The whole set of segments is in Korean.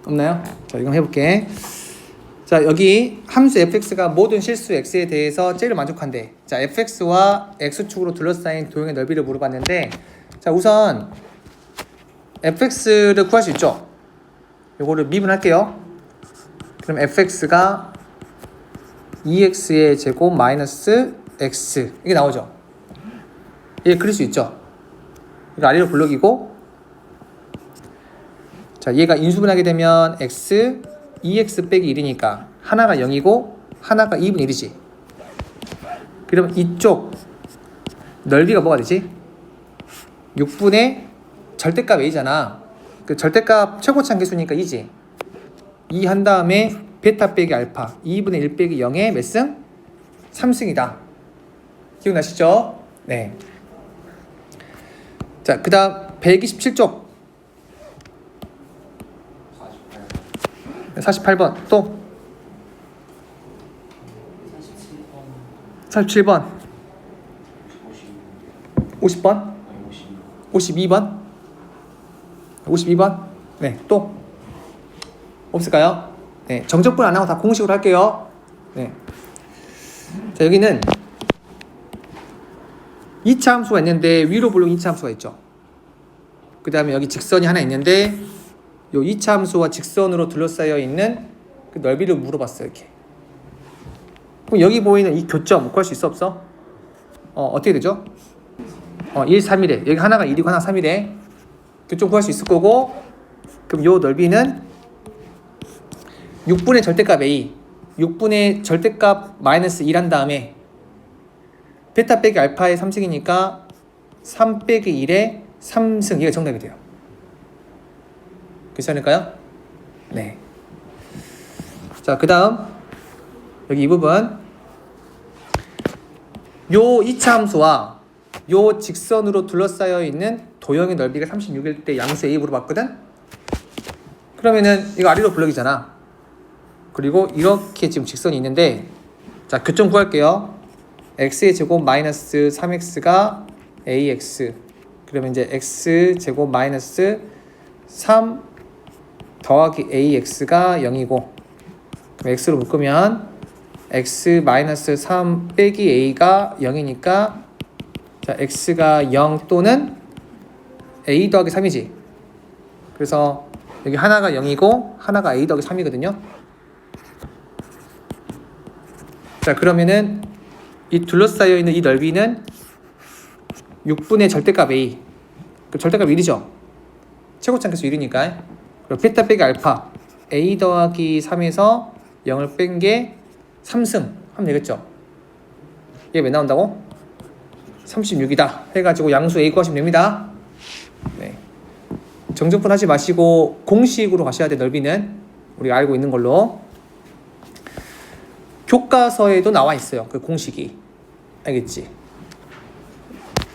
없나요? 자, 이거 해볼게. 자, 여기 함수 fx가 모든 실수 x에 대해서 제일 만족한대. 자, fx와 x축으로 둘러싸인 도형의 넓이를 물어봤는데, 자, 우선 fx를 구할 수 있죠. 요거를 미분할게요. 그럼 fx가 2x의 제곱 마이너스 x 이게 나오죠. 예, 그릴 수 있죠. 이거 아래로 블럭이고, 자, 얘가 인수분하게 되면 x 2x 빼기 1이니까 하나가 0이고 하나가 2분의 1이지. 그러면 이쪽 넓이가 뭐가 되지? 6분의 절대값 a잖아. 그 절대값 최고치 한계수니까 2지. 2 한 다음에 베타 빼기 알파 2분의 1 빼기 0의 몇 승? 3승이다. 기억나시죠? 네. 자, 그 다음 127쪽 48번 또 47번 50번 52번 52번 네, 또 없을까요? 네, 정적분 안 하고 다 공식으로 할게요. 네. 자, 여기는 2차 함수가 있는데 위로 볼록 2차 함수가 있죠. 그 다음에 여기 직선이 하나 있는데 요 2차 함수와 직선으로 둘러싸여 있는 그 넓이를 물어봤어요. 이렇게. 그럼 여기 보이는 이 교점 구할 수 있어 없어? 어떻게 되죠? 1, 3이래. 여기 하나가 1이고 하나가 3이래. 교점 구할 수 있을 거고, 그럼 요 넓이는 6분의 절대값 a 6분의 절대값 마이너스 1 한 다음에 베타 빼기 알파의 3승이니까 3 빼기 1의 3승 이게 정답이 돼요. 괜찮을까요? 네. 자, 그 다음 여기 이 부분 요 2차 함수와 요 직선으로 둘러싸여 있는 도형의 넓이가 36일 때 양수 A 물어봤거든? 그러면은 이거 아래로 블럭이잖아. 그리고 이렇게 지금 직선이 있는데, 자, 교점 구할게요. x의 제곱 마이너스 3x가 ax, 그러면 이제 x 제곱 마이너스 3 더하기 ax가 0이고, 그럼 x로 묶으면 x 마이너스 3 빼기 a가 0이니까, 자, x가 0 또는 a 더하기 3이지. 그래서 여기 하나가 0이고 하나가 a 더하기 3이거든요. 자, 그러면은 이 둘러싸여 있는 이 넓이는 6분의 절대값 a, 그 절대값 1이죠. 최고치 한계수 1이니까. 그리고 베타 빼기 알파 a 더하기 3에서 0을 뺀 게 3승 하면 되겠죠. 이게 왜 나온다고? 36이다 해가지고 양수 a 구하시면 됩니다. 네. 정적분 하지 마시고 공식으로 가셔야 돼. 넓이는 우리가 알고 있는 걸로. 교과서에도 나와 있어요. 그 공식이. 알겠지?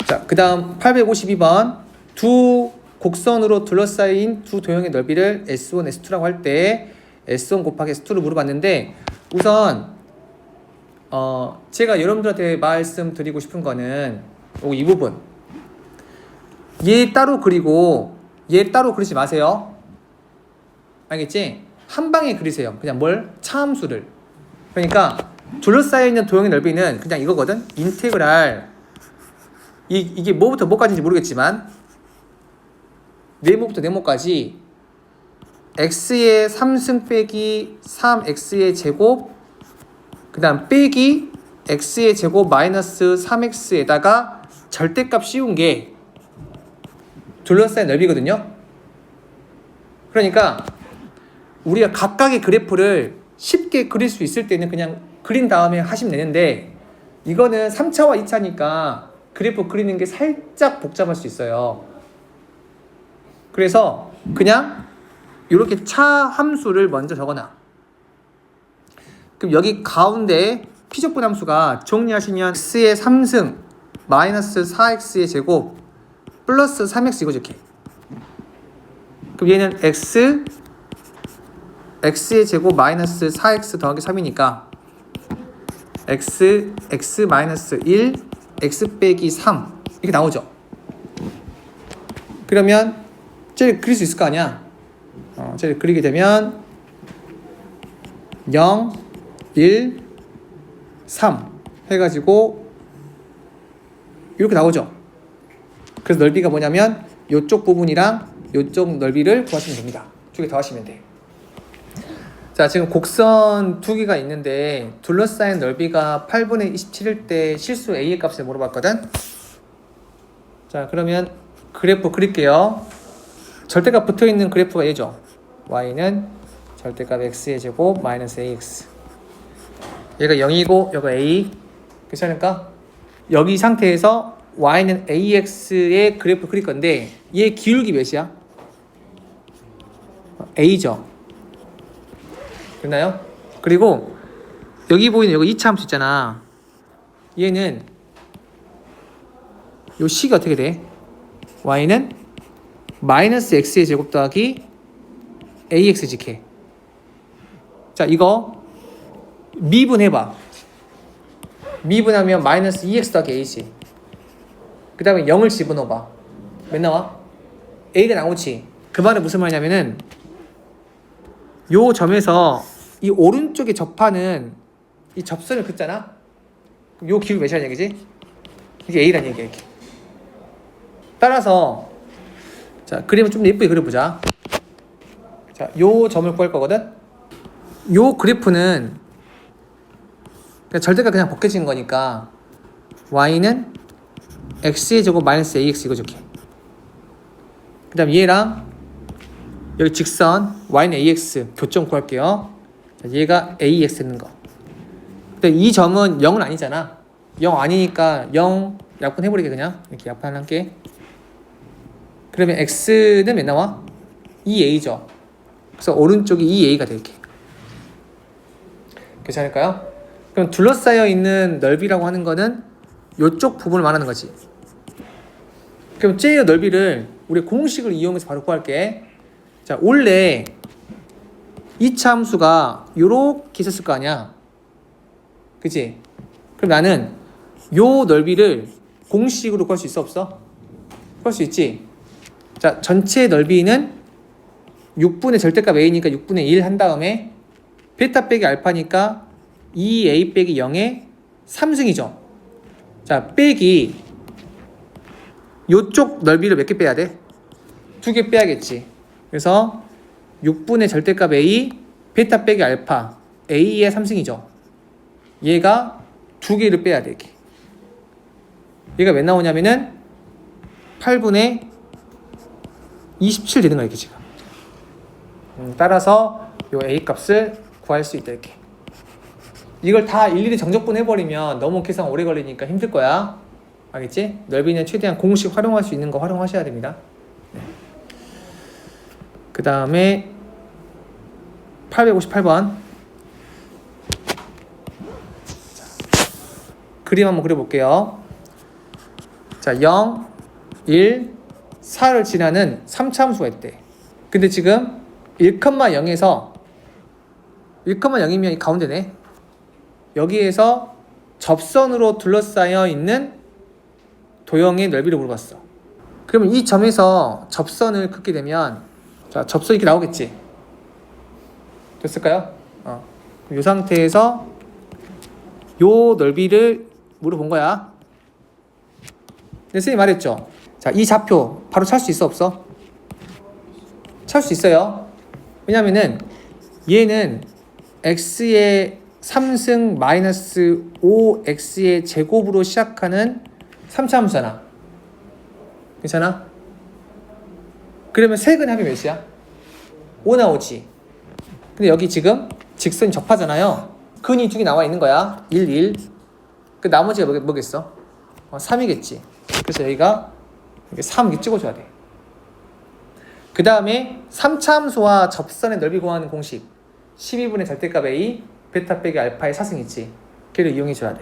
자, 그 다음 852번 두 곡선으로 둘러싸인 두 도형의 넓이를 S1, S2라고 할 때 S1 곱하기 S2를 물어봤는데, 우선 제가 여러분들한테 말씀드리고 싶은 거는 이 부분, 얘 따로 그리고 얘 따로 그리지 마세요. 알겠지? 한 방에 그리세요. 그냥 뭘? 차함수를. 그러니까 둘러싸여 있는 도형의 넓이는 그냥 이거거든. 인테그랄 이게 뭐부터 뭐까지인지 모르겠지만 네모부터 네모까지 x의 3승 빼기 3x의 제곱, 그 다음 빼기 x의 제곱 마이너스 3x에다가 절대값 씌운 게 둘러싸인 넓이거든요. 그러니까 우리가 각각의 그래프를 쉽게 그릴 수 있을 때는 그냥 그린 다음에 하시면 되는데, 이거는 3차와 2차니까 그래프 그리는 게 살짝 복잡할 수 있어요. 그래서 그냥 이렇게 차 함수를 먼저 적어놔. 그럼 여기 가운데 피적분 함수가 정리하시면 x의 3승 마이너스 4x의 제곱 플러스 3x 이거죠. 이렇게. 그럼 얘는 x의 제곱 마이너스 4x 더하기 3이니까 x 마이너스 1 x 빼기 3 이렇게 나오죠. 그러면 제일 그릴 수 있을 거 아니야. 쟤를 그리게 되면 0, 1, 3 해가지고 이렇게 나오죠. 그래서 넓이가 뭐냐면 이쪽 부분이랑 이쪽 넓이를 구하시면 됩니다. 두 개 더하시면 돼. 자, 지금 곡선 두 개가 있는데 둘러싸인 넓이가 8분의 27일 때 실수 A의 값을 물어봤거든. 자, 그러면 그래프 그릴게요. 절대값 붙어있는 그래프가 얘죠. y는 절대값 x의 제곱 마이너스 ax. 얘가 0이고 여기가 a. 괜찮을까? 여기 상태에서 y는 ax의 그래프 그릴 건데 얘 기울기 몇이야? a죠. 됐나요? 그리고 여기 보이는 여기 2차 함수 있잖아. 얘는 요 식이 어떻게 돼? y는 마이너스 x의 제곱 더하기 ax 직해. 자, 이거 미분해봐. 미분하면 마이너스 2x 더하기 a지. 그 다음에 0을 집어넣어봐. 몇 나와? a가 나오지. 그 말은 무슨 말이냐면은 요 점에서 이 오른쪽에 접하는 이 접선을 긋잖아. 요 기울기 몇이라는 얘기지? 이게 a라는 얘기야. 이렇게. 따라서 자, 그림을 좀 예쁘게 그려보자. 자, 요 점을 구할 거거든. 요 그래프는 그냥 절대가 그냥 벗겨진 거니까 y는 x의 제곱 마이너스 ax 이거 좋게. 그 다음 얘랑 여기 직선 y는 ax 교점 구할게요. 자, 얘가 ax 있는 거. 근데 이 점은 0은 아니잖아. 0 아니니까 0 약분해버리게 그냥 이렇게 약분할게. 그러면 x는 몇 나와? 2a죠. 그래서 오른쪽이 2a가 될게. 괜찮을까요? 그럼 둘러싸여 있는 넓이라고 하는 거는 이쪽 부분을 말하는 거지. 그럼 쟤의 넓이를 우리 공식을 이용해서 바로 구할게. 자, 원래 2차 함수가 요렇게 있었을 거 아니야. 그치? 그럼 나는 요 넓이를 공식으로 구할 수 있어 없어? 구할 수 있지. 자, 전체 넓이는 6분의 절대값 a니까 6분의 1 한 다음에 베타 빼기 알파니까 2a 빼기 0의 3승이죠. 자, 빼기 요쪽 넓이를 몇 개 빼야 돼? 2개 빼야겠지. 그래서 6분의 절대값 a 베타 빼기 알파 a의 3승이죠. 얘가 2개를 빼야 돼. 이렇게. 얘가 몇 나오냐면은 8분의 27 되는 거야 이렇게 지금. 따라서 요 a 값을 구할 수 있다 이렇게. 이걸 다 일일이 정적분 해버리면 너무 계산 오래 걸리니까 힘들 거야. 알겠지? 넓이는 최대한 공식 활용할 수 있는 거 활용하셔야 됩니다. 네. 그 다음에 858번 그림 한번 그려볼게요. 자, 0, 1, 4를 지나는 3차 함수가 있대. 근데 지금 1,0에서 1,0이면 이 가운데네. 여기에서 접선으로 둘러싸여 있는 도형의 넓이를 물어봤어. 그러면 이 점에서 접선을 긋게 되면 자, 접선이 이렇게 나오겠지. 됐을까요? 이 상태에서 요 넓이를 물어본 거야. 근데 선생님이 말했죠. 자, 이 좌표 바로 찾을 수 있어 없어? 찾을 수 있어요. 왜냐면은 얘는 x의 3승 마이너스 5x의 제곱으로 시작하는 3차 함수잖아. 괜찮아? 그러면 색은 합이 몇이야? 5 나오지. 근데 여기 지금 직선이 접하잖아요. 근이 2개 나와 있는 거야. 1, 1. 그 나머지가 뭐겠어? 3이겠지. 그래서 여기가 3 이렇게 찍어줘야 돼. 그 다음에 3차 함수와 접선의 넓이 구하는 공식 12분의 절대값 a 베타 빼기 알파의 4승 있지. 걔를 이용해 줘야 돼.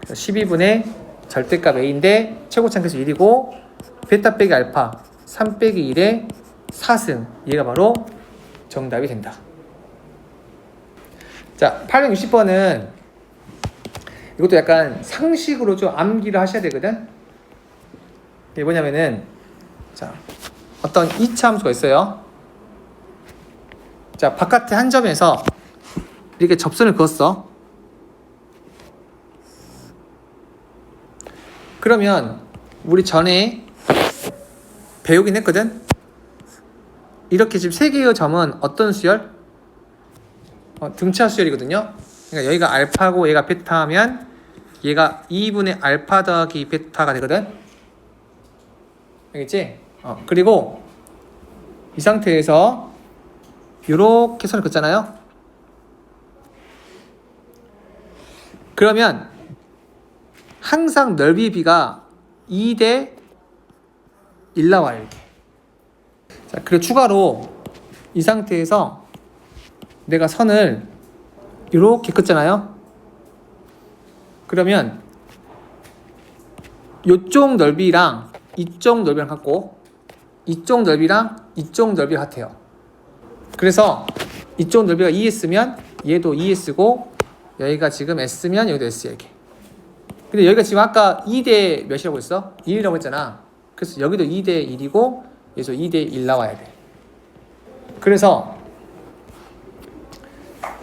12분의 절대값 a인데 최고차항계수 1이고 베타 빼기 알파 3 빼기 1의 4승. 얘가 바로 정답이 된다. 자, 860번은 이것도 약간 상식으로 좀 암기를 하셔야 되거든. 이게 뭐냐면은 자, 어떤 2차 함수가 있어요. 자, 바깥에 한 점에서 이렇게 접선을 그었어. 그러면 우리 전에 배우긴 했거든. 이렇게 지금 세 개의 점은 어떤 수열? 등차 수열이거든요. 그러니까 여기가 알파고 얘가 베타하면 얘가 2분의 알파 더하기 베타가 되거든. 알겠지? 그리고 이 상태에서 이렇게 선을 긋잖아요. 그러면 항상 넓이 비가 2대 1 나와요. 이렇게. 자, 그리고 추가로 이 상태에서 내가 선을 이렇게 긋잖아요. 그러면 이쪽 넓이랑 이쪽 넓이랑 같고 이쪽 넓이랑 이쪽 넓이가 같아요. 그래서 이쪽 넓이가 2S면 얘도 2S고 여기가 지금 S면 여기도 S야 이렇게. 근데 여기가 지금 아까 2대 몇이라고 했어? 1이라고 했잖아. 그래서 여기도 2대 1이고 여기서 2대 1 나와야 돼. 그래서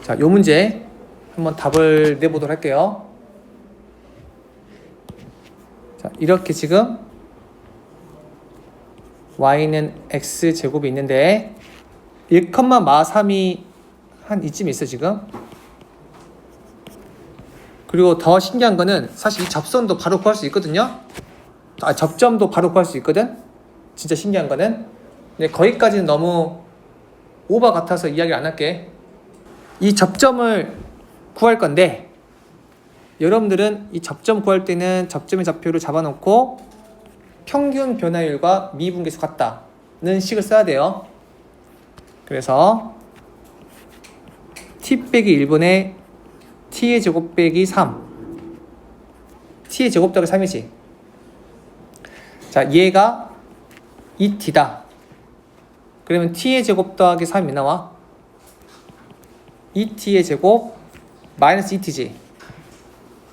자, 요 문제 한번 답을 내보도록 할게요. 자, 이렇게 지금 y는 x제곱이 있는데 1,3이 한 이쯤 있어 지금. 그리고 더 신기한 거는 사실 이 접선도 바로 구할 수 있거든요. 접점도 바로 구할 수 있거든. 진짜 신기한 거는. 근데 거기까지는 너무 오버 같아서 이야기를 안 할게. 이 접점을 구할 건데 여러분들은 이 접점 구할 때는 접점의 좌표를 잡아놓고 평균 변화율과 미분계수 같다는 식을 써야 돼요. 그래서 t 빼기 1분의 t의 제곱 빼기 3 t의 제곱 더하기 3이지. 자, 얘가 2t다. 그러면 t의 제곱 더하기 3이 나와? 2t의 제곱 마이너스 2t지.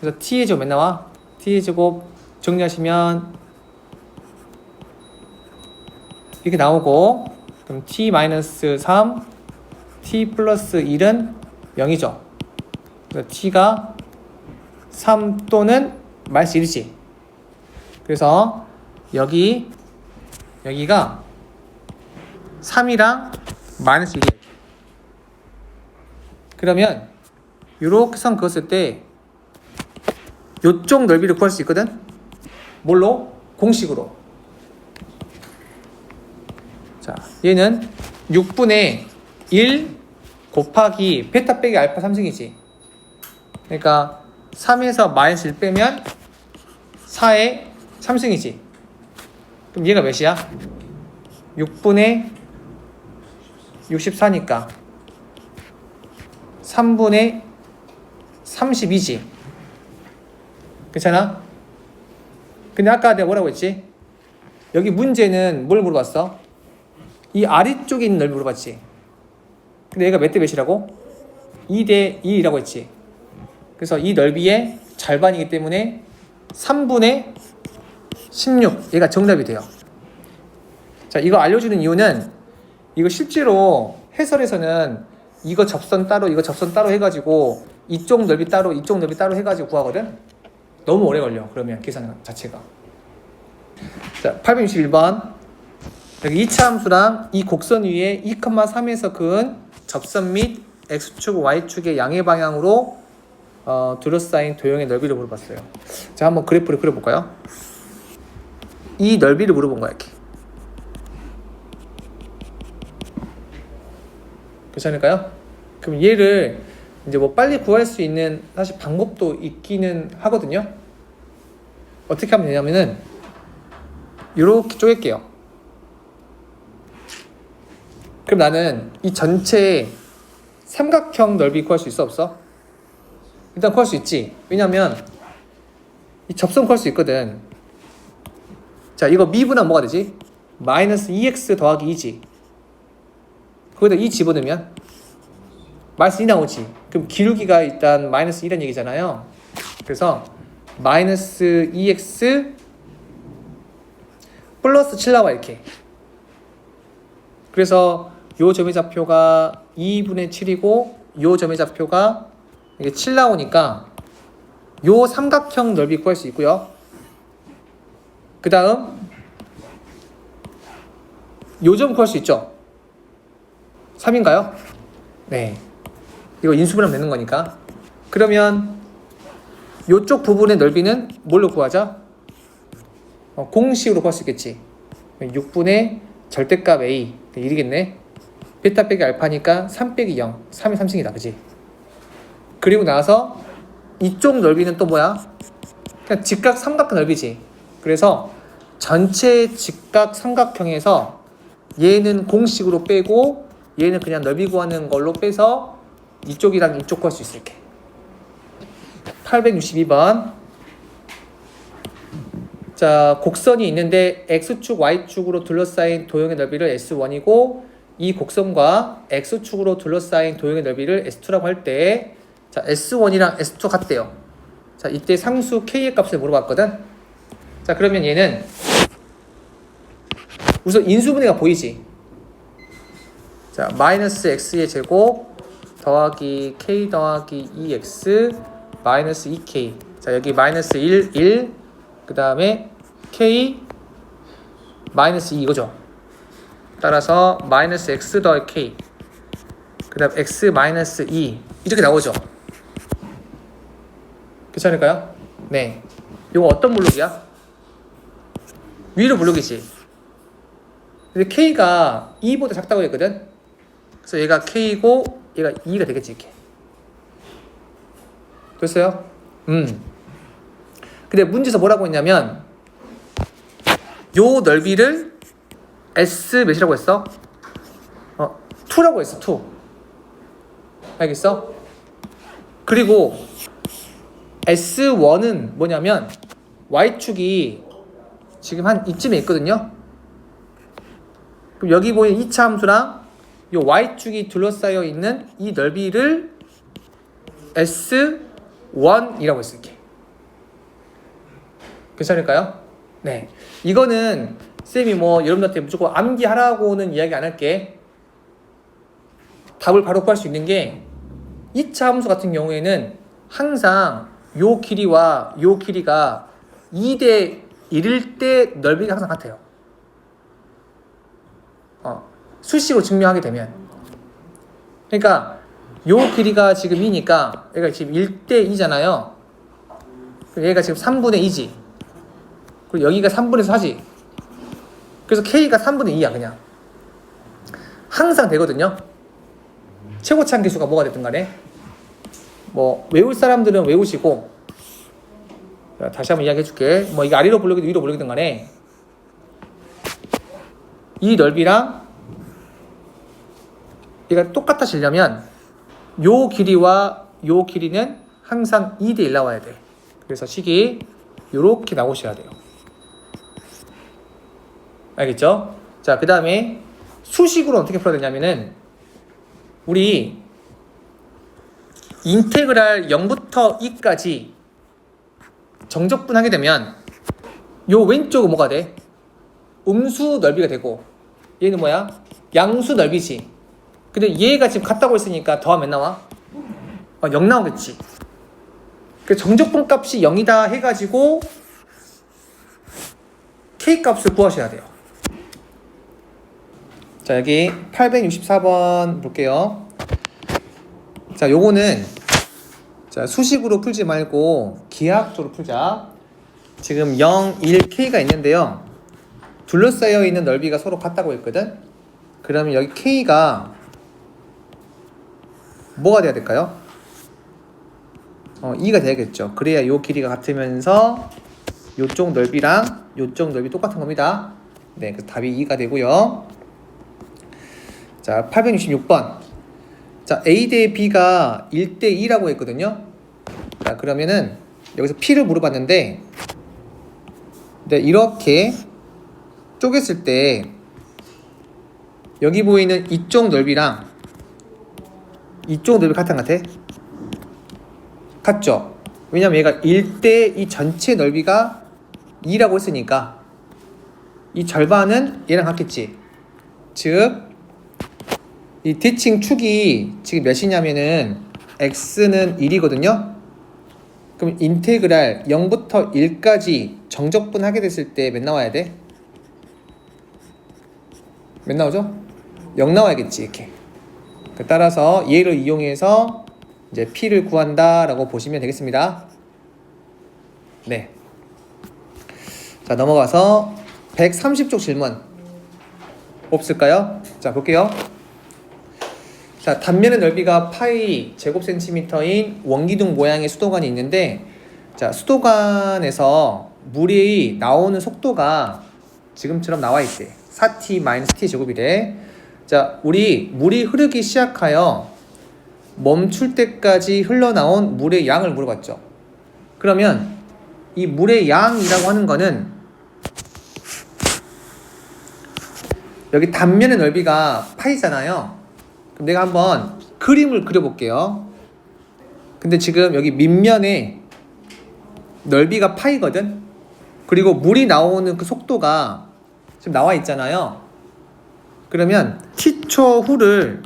그래서 t의 제곱 몇 나와? t의 제곱 정리하시면 이렇게 나오고, 그럼 t 마이너스 3 t 플러스 1은 0이죠. 그래서 t가 3 또는 마이너스 1이지. 그래서 여기가 3이랑 마이너스 1이에요. 그러면 이렇게 선 그었을 때 이쪽 넓이를 구할 수 있거든. 뭘로? 공식으로. 자, 얘는 6분의 1 곱하기 베타 빼기 알파 3승이지. 그러니까 3에서 마이너스 1 빼면 4의 3승이지. 그럼 얘가 몇이야? 6분의 64니까 3분의 32지. 괜찮아? 근데 아까 내가 뭐라고 했지? 여기 문제는 뭘 물어봤어? 이 아래쪽에 있는 넓이 물어봤지. 근데 얘가 몇 대 몇이라고? 2대 2라고 했지. 그래서 이 넓이의 절반이기 때문에 3분의 16, 얘가 정답이 돼요. 자, 이거 알려주는 이유는 이거 실제로 해설에서는 이거 접선 따로 이거 접선 따로 해가지고 이쪽 넓이 따로 이쪽 넓이 따로 해가지고 구하거든. 너무 오래 걸려. 그러면 계산 자체가. 자, 861번. 여기 2차 함수랑 이 곡선 위에 2,3에서 그은 접선 및 x축, y축의 양의 방향으로 둘러싸인 도형의 넓이를 물어봤어요. 자, 한번 그래프를 그려볼까요? 이 넓이를 물어본 거야, 이렇게. 괜찮을까요? 그럼 얘를 이제 뭐 빨리 구할 수 있는 사실 방법도 있기는 하거든요. 어떻게 하면 되냐면은 이렇게 쪼갤게요. 그럼 나는 이 전체 삼각형 넓이 구할 수 있어 없어? 일단 구할 수 있지. 왜냐면 이 접선 구할 수 있거든. 자, 이거 미분하면 뭐가 되지? 마이너스 2x 더하기 2지. 거기다 2 집어넣으면 마이너스 2 나오지. 그럼 기울기가 일단 마이너스 2라는 얘기잖아요. 그래서 마이너스 2x 플러스 7 나와 이렇게. 그래서 요 점의 좌표가 2분의 7이고 요 점의 좌표가 이게 7 나오니까 요 삼각형 넓이 구할 수 있고요. 그 다음 요 점 구할 수 있죠. 3인가요? 네. 이거 인수분해하면 되는 거니까. 그러면 요쪽 부분의 넓이는 뭘로 구하자? 공식으로 구할 수 있겠지. 6분의 절대값 A 1이겠네. 베타 빼기 알파니까 3 빼기 0 3이 3승이다. 그지? 그리고 나서 이쪽 넓이는 또 뭐야? 그냥 직각 삼각형 넓이지. 그래서 전체 직각 삼각형에서 얘는 공식으로 빼고 얘는 그냥 넓이 구하는 걸로 빼서 이쪽이랑 이쪽 구할 수 있을게. 862번. 자, 곡선이 있는데 X축, Y축으로 둘러싸인 도형의 넓이를 S1이고 이 곡선과 X축으로 둘러싸인 도형의 넓이를 S2라고 할 때 자, S1이랑 S2 같대요. 자, 이때 상수 K의 값을 물어봤거든. 자, 그러면 얘는 우선 인수분해가 보이지. 자, 마이너스 X의 제곱 더하기 K 더하기 2X 마이너스 2K. 자, 여기 마이너스 1, 1. 그 다음에 K 마이너스 2 이거죠. 따라서 마이너스 X 더하기 K. 그 다음 X 마이너스 2. 이렇게 나오죠. 괜찮을까요? 네. 이거 어떤 블록이야? 위로 블록이지. 근데 K가 2보다 작다고 했거든. 그래서 얘가 K고 얘가 2가 되겠지. 이렇게. 됐어요? 근데 문제에서 뭐라고 했냐면 요 넓이를 S 몇이라고 했어? 2라고 했어. 2. 알겠어? 그리고 S1은 뭐냐면 Y축이 지금 한 이쯤에 있거든요. 그럼 여기 보이는 2차 함수랑 요 Y축이 둘러싸여 있는 이 넓이를 S1이라고 했을게. 괜찮을까요? 네. 이거는 쌤이 뭐 여러분들한테 무조건 암기하라고는 이야기 안 할게. 답을 바로 구할 수 있는 게 2차 함수 같은 경우에는 항상 요 길이와 요 길이가 2대 1일 때 넓이가 항상 같아요. 수식으로 증명하게 되면. 그러니까 요 길이가 지금 2니까 얘가 지금 1대 2잖아요. 얘가 지금 3분의 2지. 그리고 여기가 3분의 4지. 그래서 K가 3분의 2야 그냥. 항상 되거든요. 최고차 계수가 뭐가 됐든 간에. 뭐 외울 사람들은 외우시고 다시 한번 이야기해 줄게. 뭐 이게 아래로 블록이든 위로 블록이든 간에 이 넓이랑 얘가 똑같아지려면 요 길이와 요 길이는 항상 2대 1 나와야 돼. 그래서 식이 요렇게 나오셔야 돼요. 알겠죠? 자, 그 다음에 수식으로 어떻게 풀어야 되냐면은 우리 인테그랄 0부터 2까지 정적분하게 되면 요 왼쪽은 뭐가 돼? 음수 넓이가 되고 얘는 뭐야? 양수 넓이지. 근데 얘가 지금 같다고 했으니까 더하면 나와? 0 나오겠지. 그 정적분 값이 0이다 해가지고 K 값을 구하셔야 돼요. 자, 여기 864번 볼게요. 자, 요거는 자, 수식으로 풀지 말고 기하학적으로 풀자. 지금 0, 1, K가 있는데요. 둘러싸여 있는 넓이가 서로 같다고 했거든. 그러면 여기 K가 뭐가 돼야 될까요? 2가 돼야겠죠. 그래야 요 길이가 같으면서 요쪽 넓이랑 요쪽 넓이 똑같은 겁니다. 네, 그래서 답이 2가 되고요. 자, 866번. 자, A 대 B가 1대 2라고 했거든요. 자, 그러면은 여기서 P를 물어봤는데 네, 이렇게 쪼갰을 때 여기 보이는 이쪽 넓이랑 이쪽 넓이 같은 것 같아? 같죠? 왜냐면 얘가 1대 이 전체 넓이가 2라고 했으니까 이 절반은 얘랑 같겠지. 즉 이 대칭 축이 지금 몇이냐면은 x는 1이거든요. 그럼 인테그랄 0부터 1까지 정적분 하게 됐을 때 몇 나와야 돼? 몇 나오죠? 0 나와야겠지. 이렇게. 따라서 얘를 이용해서 이제 p를 구한다 라고 보시면 되겠습니다. 네. 자, 넘어가서 130쪽 질문 없을까요? 자, 볼게요. 자, 단면의 넓이가 파이 제곱센티미터인 원기둥 모양의 수도관이 있는데, 자, 수도관에서 물이 나오는 속도가 지금처럼 나와 있대. 4t-t 제곱이래. 자, 우리 물이 흐르기 시작하여 멈출 때까지 흘러나온 물의 양을 물어봤죠. 그러면 이 물의 양이라고 하는 거는 여기 단면의 넓이가 파이잖아요. 그럼 내가 한번 그림을 그려볼게요. 근데 지금 여기 밑면에 넓이가 파이거든. 그리고 물이 나오는 그 속도가 지금 나와 있잖아요. 그러면 t초 후를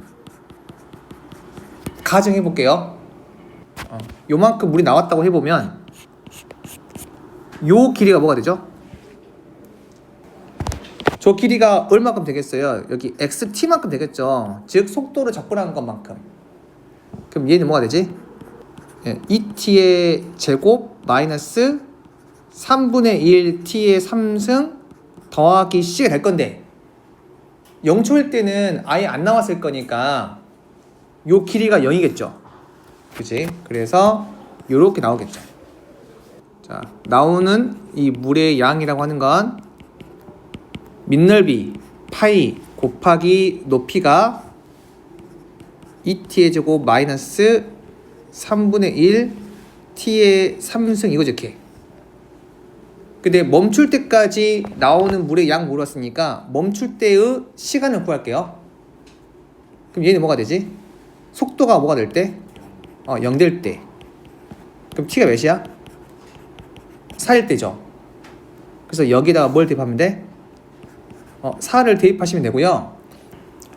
가정해 볼게요. 요만큼 물이 나왔다고 해보면 요 길이가 뭐가 되죠? 저 길이가 얼마큼 되겠어요? 여기 xt 만큼 되겠죠. 즉 속도를 접근한 것만큼. 그럼 얘는 뭐가 되지? 2t의 제곱 마이너스 3분의 1 t의 3승 더하기 c가 될 건데 0초일 때는 아예 안 나왔을 거니까 요 길이가 0이겠죠. 그치? 그래서 요렇게 나오겠죠. 자, 나오는 이 물의 양이라고 하는 건 밑넓이 파이 곱하기 높이가 2t의 제곱 마이너스 3분의 1 t의 3승 이거죠. 이렇게. 근데 멈출 때까지 나오는 물의 양 물었으니까 멈출 때의 시간을 구할게요. 그럼 얘는 뭐가 되지? 속도가 뭐가 될 때? 0 될 때. 그럼 t가 몇이야? 4일 때죠. 그래서 여기다가 뭘 대입하면 돼? 4를 대입하시면 되고요.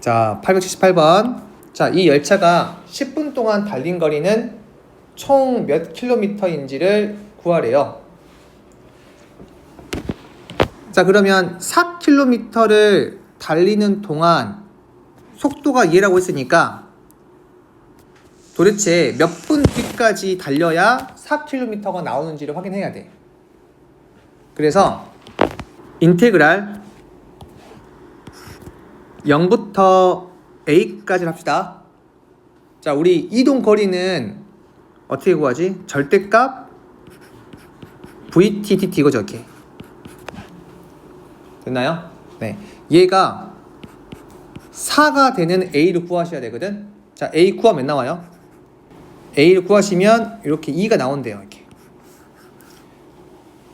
자, 878번. 자, 이 열차가 10분 동안 달린 거리는 총 몇 킬로미터인지를 구하래요. 자, 그러면 4km를 달리는 동안 속도가 얘라고 했으니까 도대체 몇 분 뒤까지 달려야 4km가 나오는지를 확인해야 돼. 그래서 인테그랄 0부터 a까지 합시다. 자, 우리 이동 거리는 어떻게 구하지? 절대값 vt dt 이거죠. 이렇게 됐나요? 네. 얘가 4가 되는 a를 구하셔야 되거든. 자, a 구하면 몇 나와요? a를 구하시면 이렇게 2가 나온대요. 이렇게.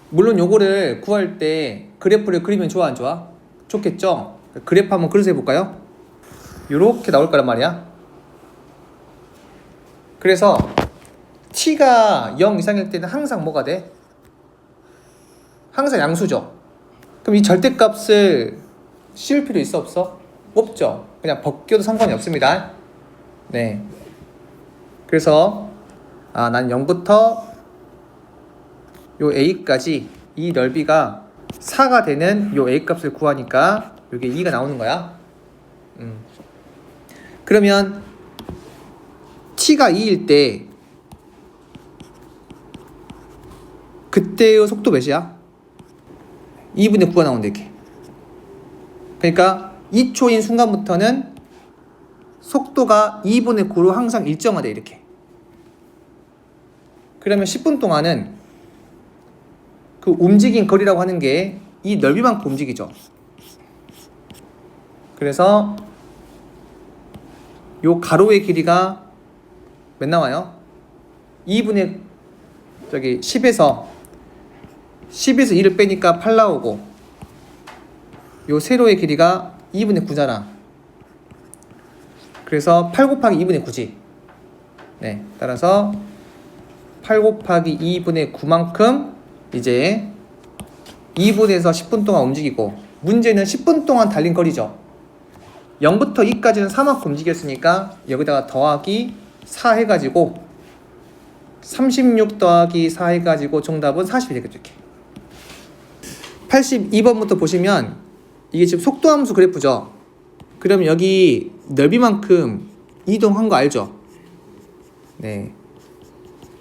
물론 요거를 구할 때 그래프를 그리면 좋아 안 좋아? 좋겠죠? 그래프 한번 그려서 해볼까요? 요렇게 나올 거란 말이야. 그래서 t가 0 이상일 때는 항상 뭐가 돼? 항상 양수죠. 그럼 이 절대값을 씌울 필요 있어 없어? 없죠. 그냥 벗겨도 상관이 없습니다. 네. 그래서 난 0부터 요 a까지 이 넓이가 4가 되는 요 a 값을 구하니까 여기 2가 나오는 거야. 그러면 t가 2일 때 그때의 속도 몇이야? 2분의 9가 나온다. 이렇게. 그러니까 2초인 순간부터는 속도가 2분의 9로 항상 일정하다. 이렇게. 그러면 10분 동안은 그 움직인 거리라고 하는 게 이 넓이만큼 움직이죠. 그래서 요 가로의 길이가 몇 나와요? 2분의 10에서 2를 빼니까 8 나오고 요 세로의 길이가 2분의 9잖아. 그래서 8 곱하기 2분의 9지. 네, 따라서 8 곱하기 2분의 9만큼 이제 2분에서 10분 동안 움직이고 문제는 10분 동안 달린 거리죠. 0부터 2까지는 3만큼 움직였으니까 여기다가 더하기 4 해가지고 36 더하기 4 해가지고 정답은 40이 되겠죠. 이렇게 82번부터 보시면 이게 지금 속도함수 그래프죠. 그럼 여기 넓이만큼 이동한 거 알죠? 네.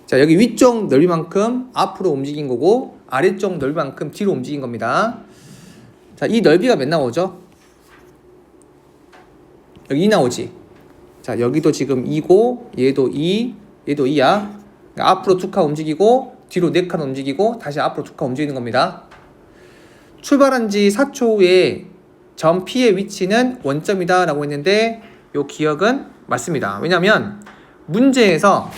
자, 여기 위쪽 넓이만큼 앞으로 움직인 거고 아래쪽 넓이만큼 뒤로 움직인 겁니다. 자, 이 넓이가 몇 나오죠? 여기 2 나오지. 자, 여기도 지금 2고 얘도 2, 얘도 2야. 그러니까 앞으로 2칸 움직이고 뒤로 4칸 움직이고 다시 앞으로 2칸 움직이는 겁니다. 출발한 지 4초 후에 점 P의 위치는 원점이다 라고 했는데 요 기억은 맞습니다. 왜냐면 문제에서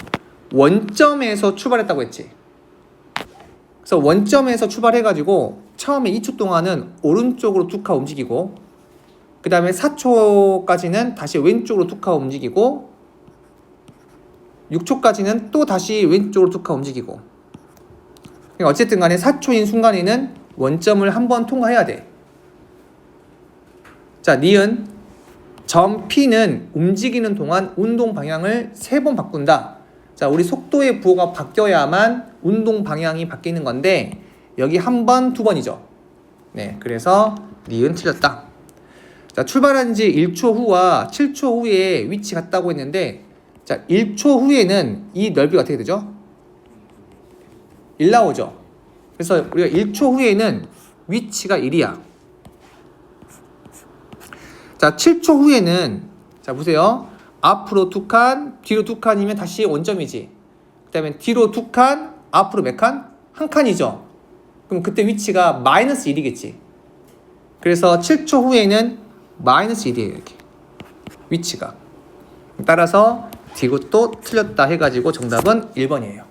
원점에서 출발했다고 했지. 그래서 원점에서 출발해가지고 처음에 2초 동안은 오른쪽으로 2칸 움직이고 그 다음에 4초까지는 다시 왼쪽으로 2칸 움직이고 6초까지는 또 다시 왼쪽으로 2칸 움직이고 그러니까 어쨌든 간에 4초인 순간에는 원점을 한번 통과해야 돼. 자, 니은 점 P는 움직이는 동안 운동 방향을 3번 바꾼다. 자, 우리 속도의 부호가 바뀌어야만 운동 방향이 바뀌는 건데 여기 한 번, 2번이죠. 네, 그래서 니은 틀렸다. 자, 출발한 지 1초 후와 7초 후에 위치 같다고 했는데 자, 1초 후에는 이 넓이가 어떻게 되죠? 1 나오죠. 그래서 우리가 1초 후에는 위치가 1이야. 자, 7초 후에는 자, 보세요. 앞으로 2칸, 뒤로 2칸이면 다시 원점이지. 그 다음에 뒤로 2칸, 앞으로 몇 칸? 1칸이죠. 그럼 그때 위치가 마이너스 1이겠지. 그래서 7초 후에는 마이너스 1이에요. 이렇게 위치가. 따라서 D도 틀렸다 해가지고 정답은 1번이에요.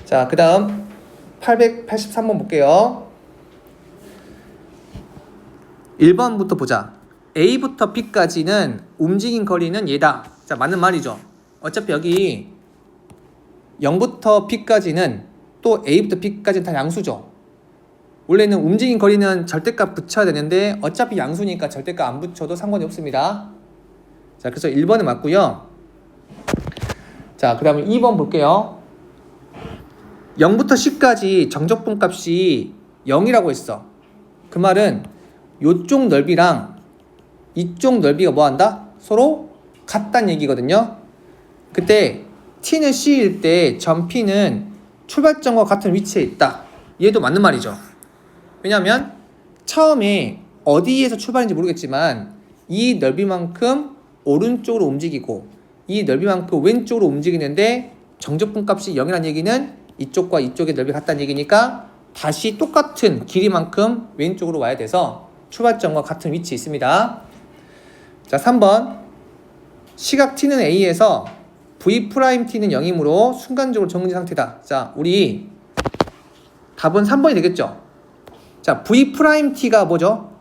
자, 그 다음 883번 볼게요. 1번부터 보자. A부터 B까지는 움직인 거리는 얘다. 자, 맞는 말이죠. 어차피 여기 0부터 B까지는 또 A부터 B까지는 다 양수죠. 원래는 움직인 거리는 절대값 붙여야 되는데 어차피 양수니까 절대값 안 붙여도 상관이 없습니다. 자, 그래서 1번은 맞고요. 자, 그 다음에 2번 볼게요. 0부터 10까지 정적분 값이 0이라고 했어. 그 말은 이쪽 넓이랑 이쪽 넓이가 뭐한다? 서로 같다는 얘기거든요. 그때 T는 C일 때 점 P는 출발점과 같은 위치에 있다. 얘도 맞는 말이죠. 왜냐하면 처음에 어디에서 출발인지 모르겠지만 이 넓이만큼 오른쪽으로 움직이고 이 넓이만큼 왼쪽으로 움직이는데 정적분 값이 0이라는 얘기는 이쪽과 이쪽의 넓이가 같다는 얘기니까 다시 똑같은 길이만큼 왼쪽으로 와야 돼서 출발점과 같은 위치에 있습니다. 자, 3번 시각 T는 A에서 V'T는 0이므로 순간적으로 정지 상태다. 자, 우리 답은 3번이 되겠죠. 자, V'T가 뭐죠?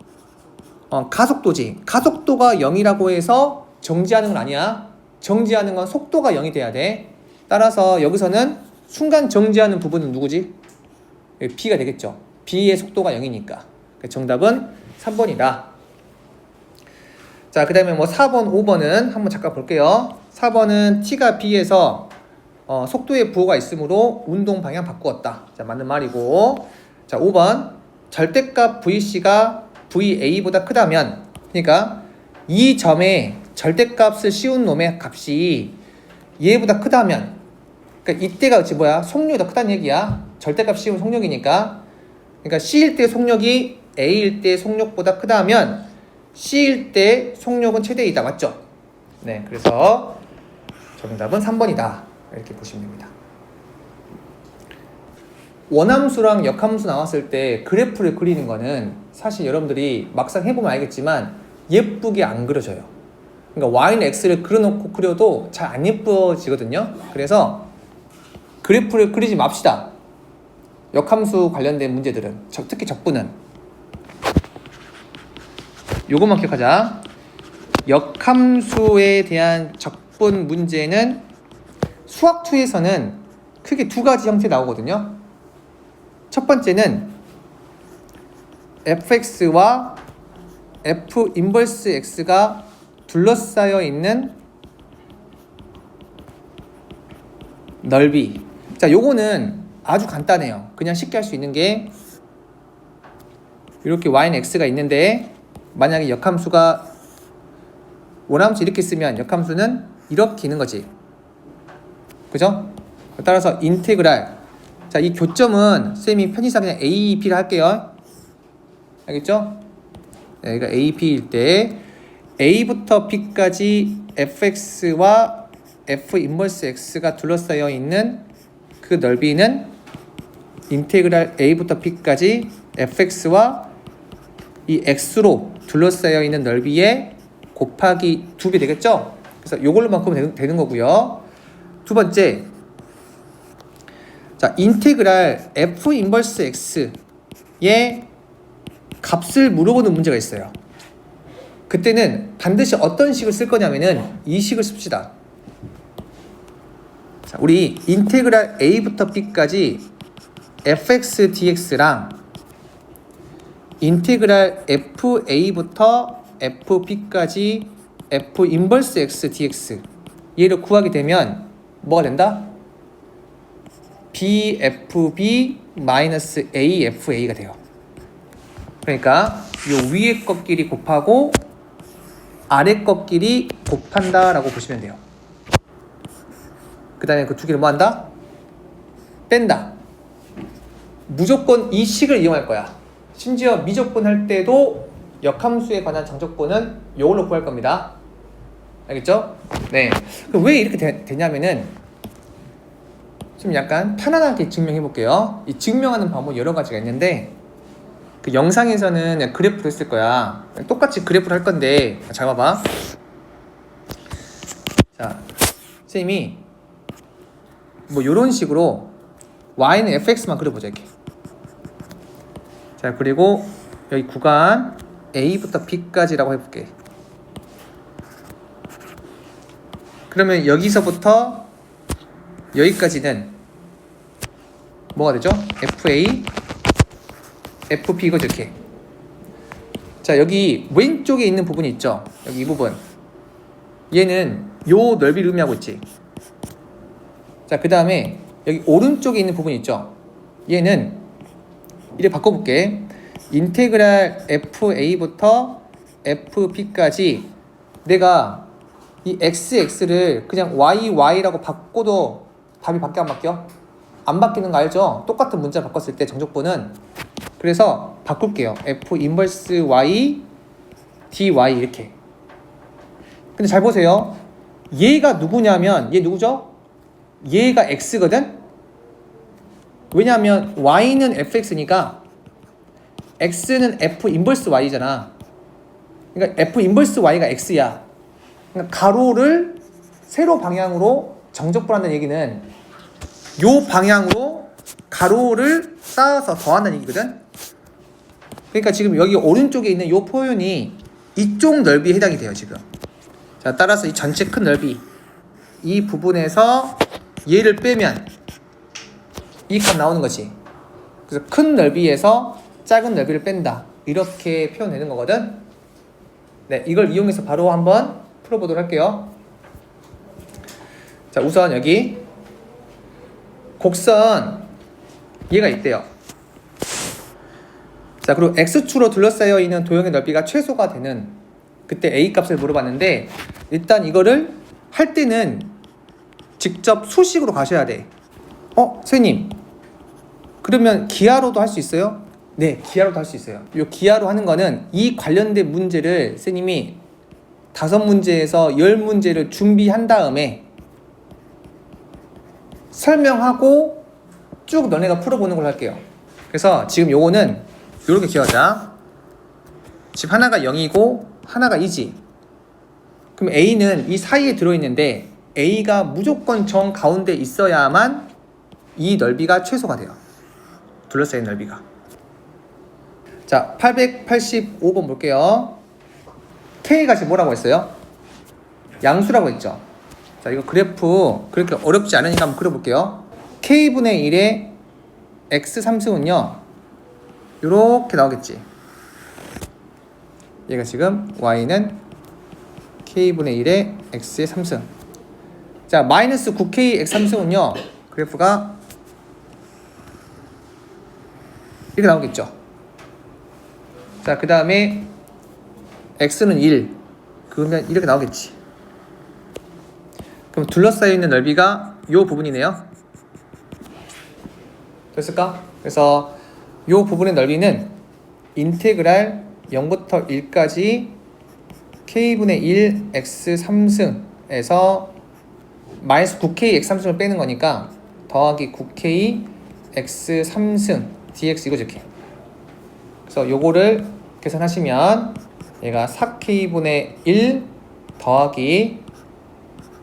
가속도지. 가속도가 0이라고 해서 정지하는 건 아니야. 정지하는 건 속도가 0이 돼야 돼. 따라서 여기서는 순간 정지하는 부분은 누구지? B가 되겠죠. B의 속도가 0이니까. 정답은 3번이다. 자, 그 다음에 뭐 4번, 5번은 한번 잠깐 볼게요. 4번은 T가 B에서 속도의 부호가 있으므로 운동 방향 바꾸었다. 자, 맞는 말이고. 자, 5번 절대값 VC가 VA보다 크다면, 그러니까 이 점에 절대값을 씌운 놈의 값이 얘보다 크다면, 그러니까 이때가 뭐야? 속력이 더 크다는 얘기야. 절대값 씌운 속력이니까. 그러니까 C일 때 속력이 A일 때 속력보다 크다면 C일 때 속력은 최대 2다. 맞죠? 네, 그래서 정답은 3번이다. 이렇게 보시면 됩니다. 원함수랑 역함수 나왔을 때 그래프를 그리는 거는 사실 여러분들이 막상 해보면 알겠지만 예쁘게 안 그려져요. 그러니까 Y는 X를 그려놓고 그려도 잘 안 예뻐지거든요. 그래서 그래프를 그리지 맙시다. 역함수 관련된 문제들은, 특히 적분은 요것만 기억하자. 역함수에 대한 적분 문제는 수학2에서는 크게 두 가지 형태 나오거든요. 첫 번째는 fx와 f 인버스 x가 둘러싸여 있는 넓이. 자, 요거는 아주 간단해요. 그냥 쉽게 할 수 있는 게 이렇게 y는 x가 있는데 만약에 역함수가 원함수 이렇게 쓰면 역함수는 이렇게 있는 거지. 그죠? 따라서 인테그랄. 자, 이 교점은 쌤이 편의상 그냥 A, B를 할게요. 알겠죠? 네, 여기가 A, B일 때 A부터 B까지 fx와 f 인버스 x가 둘러싸여 있는 그 넓이는 인테그랄 A부터 B까지 fx와 이 x로 둘러싸여 있는 넓이에 곱하기 2배 되겠죠? 그래서 요걸로 만큼 되는 거고요. 두 번째, 자, 인테그랄 f 인버스 x의 값을 물어보는 문제가 있어요. 그때는 반드시 어떤 식을 쓸 거냐면은 이 식을 씁시다. 자, 우리 인테그랄 a부터 b까지 fx dx랑 인테그랄 fa부터 fb까지 f 인버스 x dx 얘를 구하게 되면 뭐가 된다? bfb 마이너스 afa가 돼요. 그러니까 요 위에 것끼리 곱하고 아래 것끼리 곱한다 라고 보시면 돼요. 그 다음에 그 두 개를 뭐 한다? 뺀다. 무조건 이 식을 이용할 거야. 심지어 미적분 할 때도 역함수에 관한 정적분은 이걸로 구할 겁니다. 알겠죠? 네. 그럼 왜 이렇게 되냐면은 좀 약간 편안하게 증명해 볼게요. 이 증명하는 방법이 여러 가지가 있는데 그 영상에서는 그래프를 했을 거야. 똑같이 그래프를 할 건데 잘 봐봐. 자, 선생님이 뭐 요런 식으로 y는 fx만 그려보자 이렇게. 자, 그리고 여기 구간 a부터 b까지라고 해볼게. 그러면 여기서부터 여기까지는 뭐가 되죠? fa, fp 이거 이렇게. 자, 여기 왼쪽에 있는 부분이 있죠? 여기 이 부분. 얘는 요 넓이를 의미하고 있지. 자, 그 다음에 여기 오른쪽에 있는 부분 있죠? 얘는 이렇게 바꿔볼게. 인테그랄 fa부터 fp까지 내가 이 xx를 그냥 y라고 바꿔도 답이 바뀌어 안 바뀌어? 안 바뀌는 거 알죠? 똑같은 문자 바꿨을 때 정적분은. 그래서 바꿀게요. f 인버스 y dy 이렇게. 근데 잘 보세요. 얘가 누구냐면 얘 누구죠? 얘가 x거든? 왜냐하면 y는 fx니까 x는 f 인버스 y잖아. 그러니까 f 인버스 y가 x야. 그러니까 가로를 세로 방향으로 정적분한다는 얘기는 요 방향으로 가로를 쌓아서 더한다는 얘기거든. 그러니까 지금 여기 오른쪽에 있는 요 표현이 이쪽 넓이에 해당이 돼요 지금. 자, 따라서 이 전체 큰 넓이 이 부분에서 얘를 빼면 이 값 나오는 거지. 그래서 큰 넓이에서 작은 넓이를 뺀다 이렇게 표현되는 거거든. 네, 이걸 이용해서 바로 한번 풀어보도록 할게요. 자, 우선 여기 곡선 얘가 있대요. 자, 그리고 x축으로 둘러싸여 있는 도형의 넓이가 최소가 되는 그때 a 값을 물어봤는데 일단 이거를 할 때는 직접 수식으로 가셔야 돼. 선생님 그러면 기하로도 할 수 있어요? 네, 기하로도 할 수 있어요. 이 기하로 하는 거는 이 관련된 문제를 선생님이 5문제에서 10문제를 준비한 다음에 설명하고 쭉 너네가 풀어보는 걸로 할게요. 그래서 지금 요거는 요렇게 기하자. 지금 하나가 0이고 하나가 2지. 그럼 A는 이 사이에 들어있는데 A가 무조건 정 가운데 있어야만 이 넓이가 최소가 돼요. 둘러싸인 넓이가. 자, 885번 볼게요. K가 지금 뭐라고 했어요? 양수라고 했죠. 자, 이거 그래프 그렇게 어렵지 않으니까 한번 그려볼게요. K분의 1의 X 함수는요 요렇게 나오겠지. 얘가 지금 y는 k분의 1의 x의 3승. 자, 마이너스 9k x 3승은요. 그래프가 이렇게 나오겠죠. 자, 그 다음에 x는 1. 그러면 이렇게 나오겠지. 그럼 둘러싸여 있는 넓이가 이 부분이네요. 됐을까? 그래서 이 부분의 넓이는 인테그랄 0부터 1까지 k분의 1 x 3승에서 마이너스 9k x 3승을 빼는 거니까 더하기 9k x 3승 dx 이거죠. 이렇게. 그래서 요거를 계산하시면 얘가 4k분의 1 더하기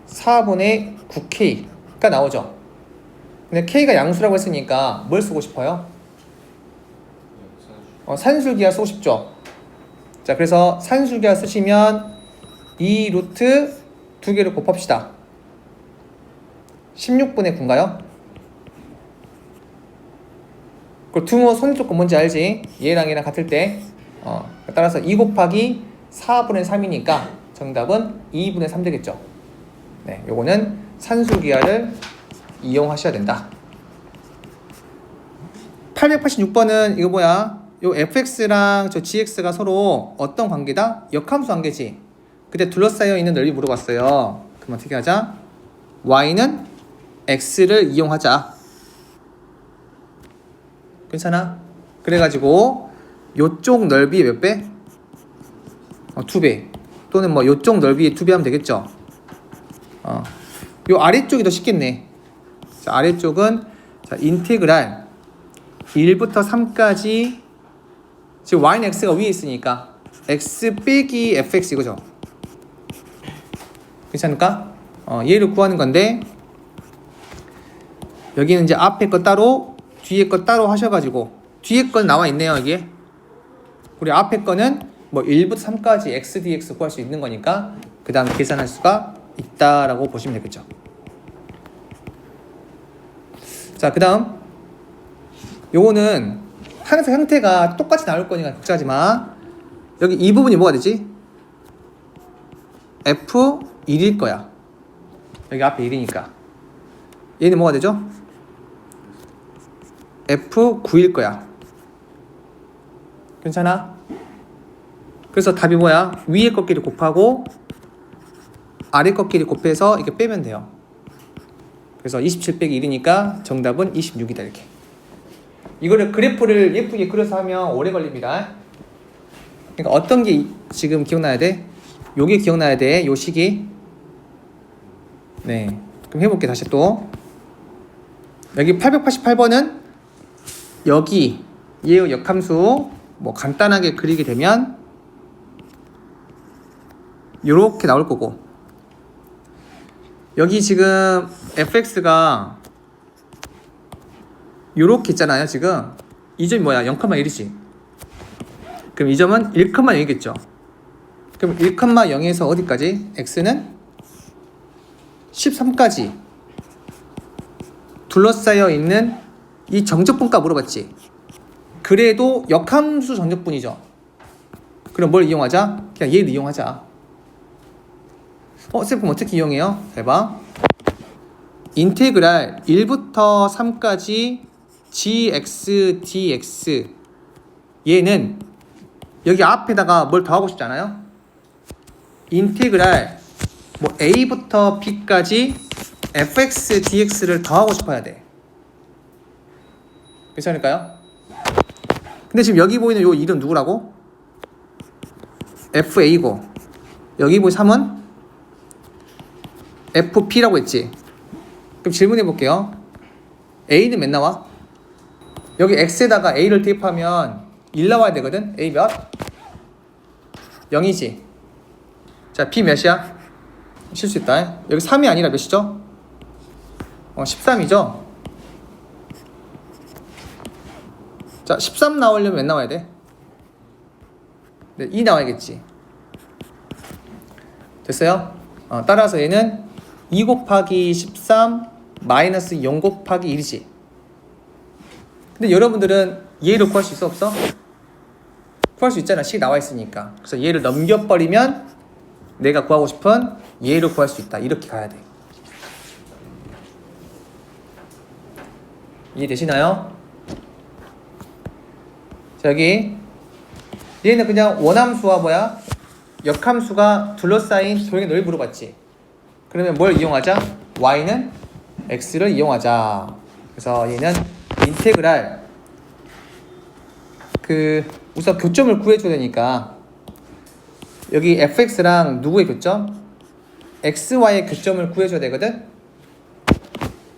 4분의 9k가 나오죠. 근데 k가 양수라고 했으니까 뭘 쓰고 싶어요? 산술기하 쓰고 싶죠. 자, 그래서 산술기하 쓰시면 이 루트 두 개를 곱합시다. 16분의 9인가요? 그 두모 손조건 뭔지 알지? 얘랑 얘랑 같을 때 따라서 2 곱하기 4분의 3이니까 정답은 2분의 3 되겠죠. 네, 요거는 산술기하를 이용하셔야 된다. 886번은 이거 뭐야? 요 fx랑 저 gx가 서로 어떤 관계다? 역함수 관계지. 그때 둘러싸여 있는 넓이 물어봤어요. 그럼 어떻게 하자? y는 x를 이용하자. 괜찮아? 그래가지고 요쪽 넓이 몇 배? 2배. 또는 뭐 요쪽 넓이 2배 하면 되겠죠. 요 아래쪽이 더 쉽겠네. 자, 아래쪽은 자, 인테그랄 1부터 3까지 지금 y는 x가 위에 있으니까 x 빼기 fx 이거죠. 괜찮을까? 얘를 구하는 건데 여기는 이제 앞에 거 따로 뒤에 거 따로 하셔가지고 뒤에 건 나와 있네요. 여기에 우리 앞에 거는 뭐 1부터 3까지 x dx 구할 수 있는 거니까 그 다음 계산할 수가 있다라고 보시면 되겠죠. 자, 그 다음 요거는 항상 형태가 똑같이 나올 거니까 걱정하지 마. 여기 이 부분이 뭐가 되지? F1일 거야. 여기 앞에 1이니까 얘는 뭐가 되죠? F9일 거야. 괜찮아? 그래서 답이 뭐야? 위에 것끼리 곱하고 아래 것끼리 곱해서 이렇게 빼면 돼요. 그래서 27 빼기 1이니까 정답은 26이다. 이렇게. 이거를 그래프를 예쁘게 그려서 하면 오래 걸립니다. 그러니까 어떤 게 지금 기억나야 돼? 요게 기억나야 돼. 요 식이. 네. 그럼 해볼게. 다시 또. 여기 888번은 여기 얘의 역함수 뭐 간단하게 그리게 되면 요렇게 나올 거고, 여기 지금 fx가 요렇게 있잖아요. 지금 이 점이 뭐야? 0,1이지. 그럼 이 점은 1,0이겠죠. 그럼 1,0에서 어디까지? x는 13까지 둘러싸여 있는 이 정적분값 물어봤지. 그래도 역함수 정적분이죠. 그럼 뭘 이용하자? 그냥 얘를 이용하자. 쌤 그럼 어떻게 이용해요? 해봐. 인테그랄 1부터 3까지 gx dx 얘는 여기 앞에다가 뭘 더하고 싶지 않아요? 인테그랄 뭐 a부터 b까지 fx dx를 더하고 싶어야 돼. 괜찮을까요? 근데 지금 여기 보이는 요 이름 누구라고? fa고 여기 보이는 3은 fp라고 했지. 그럼 질문해 볼게요. a는 몇 나와? 여기 x에다가 a를 대입하면 1 나와야 되거든. a 몇? 0이지. 자, b 몇이야? 실수 있다. 여기 3이 아니라 몇이죠? 13이죠. 자, 13 나오려면 몇 나와야 돼? 네, 2 나와야겠지. 됐어요? 따라서 얘는 2 곱하기 13 마이너스 0 곱하기 1이지. 근데 여러분들은 얘를 구할 수 있어 없어? 구할 수 있잖아. 식 나와 있으니까. 그래서 얘를 넘겨버리면 내가 구하고 싶은 얘를 구할 수 있다. 이렇게 가야 돼. 이해되시나요? 자, 여기 얘는 그냥 원함수와 뭐야? 역함수가 둘러싸인 도형의 넓이를 물어봤지. 그러면 뭘 이용하자? y는 x를 이용하자. 그래서 얘는 인테그랄 우선 교점을 구해줘야 되니까 여기 fx랑 누구의 교점? xy의 교점을 구해줘야 되거든.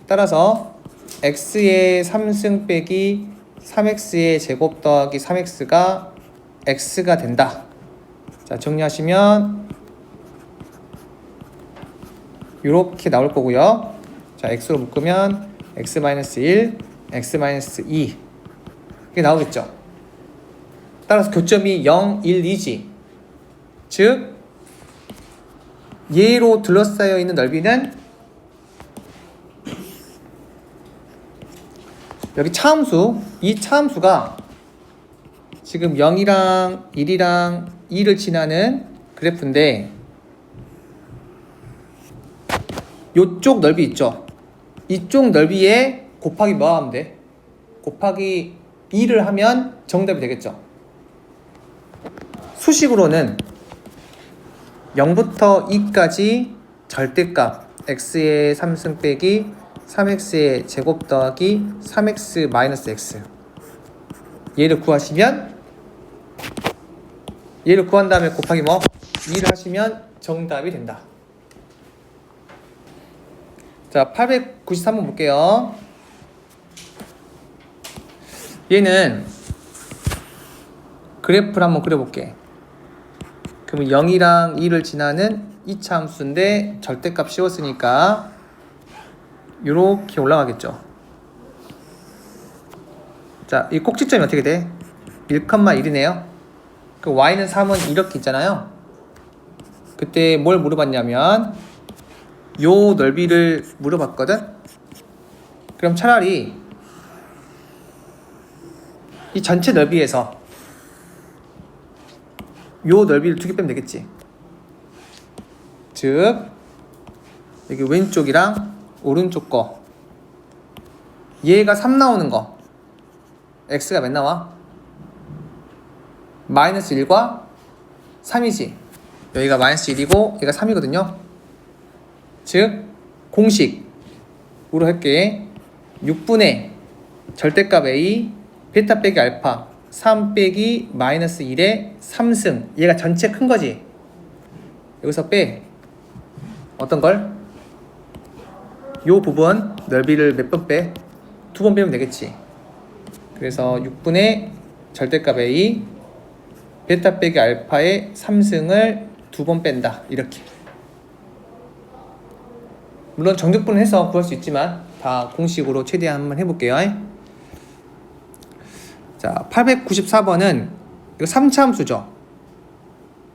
따라서 x의 3승 빼기 3x의 제곱 더하기 3x가 x가 된다. 자, 정리하시면 이렇게 나올 거고요. 자, x로 묶으면 x-1, x-2 이게 나오겠죠. 따라서 교점이 0, 1, 2지. 즉 얘로 둘러싸여 있는 넓이는 여기 차함수, 이 차함수가 지금 0이랑 1이랑 2를 지나는 그래프인데 요쪽 넓이 있죠. 이쪽 넓이에 곱하기 뭐 하면 돼? 곱하기 2를 하면 정답이 되겠죠. 수식으로는 0부터 2까지 절대값 x의 3승 빼기 3x의 제곱 더하기 3x 마이너스 x 얘를 구하시면 얘를 구한 다음에 곱하기 뭐? 2를 하시면 정답이 된다. 자, 893번 볼게요. 얘는 그래프를 한번 그려볼게. 그러면 0이랑 2를 지나는 2차 함수인데 절대값 씌웠으니까 이렇게 올라가겠죠. 자, 이 꼭지점이 어떻게 돼? 1,1이네요. 그 y는 3은 이렇게 있잖아요. 그때 뭘 물어봤냐면 요 넓이를 물어봤거든. 그럼 차라리 이 전체 넓이에서 요 넓이를 2개 빼면 되겠지. 즉 여기 왼쪽이랑 오른쪽 거 얘가 3 나오는 거 x가 몇 나와? 마이너스 1과 3이지. 여기가 마이너스 1이고 얘가 3이거든요. 즉 공식으로 할게. 6분의 절대값 a 베타 빼기 알파 3 빼기 마이너스 1의 3승 얘가 전체 큰 거지. 여기서 빼 어떤 걸? 요 부분 넓이를 몇 번 빼? 2번 빼면 되겠지. 그래서 6분의 절대값 a 베타 빼기 알파의 3승을 2번 뺀다. 이렇게. 물론 정적분을 해서 구할 수 있지만 다 공식으로 최대한 한번 해볼게요. 자, 894번은 이거 3차 함수죠.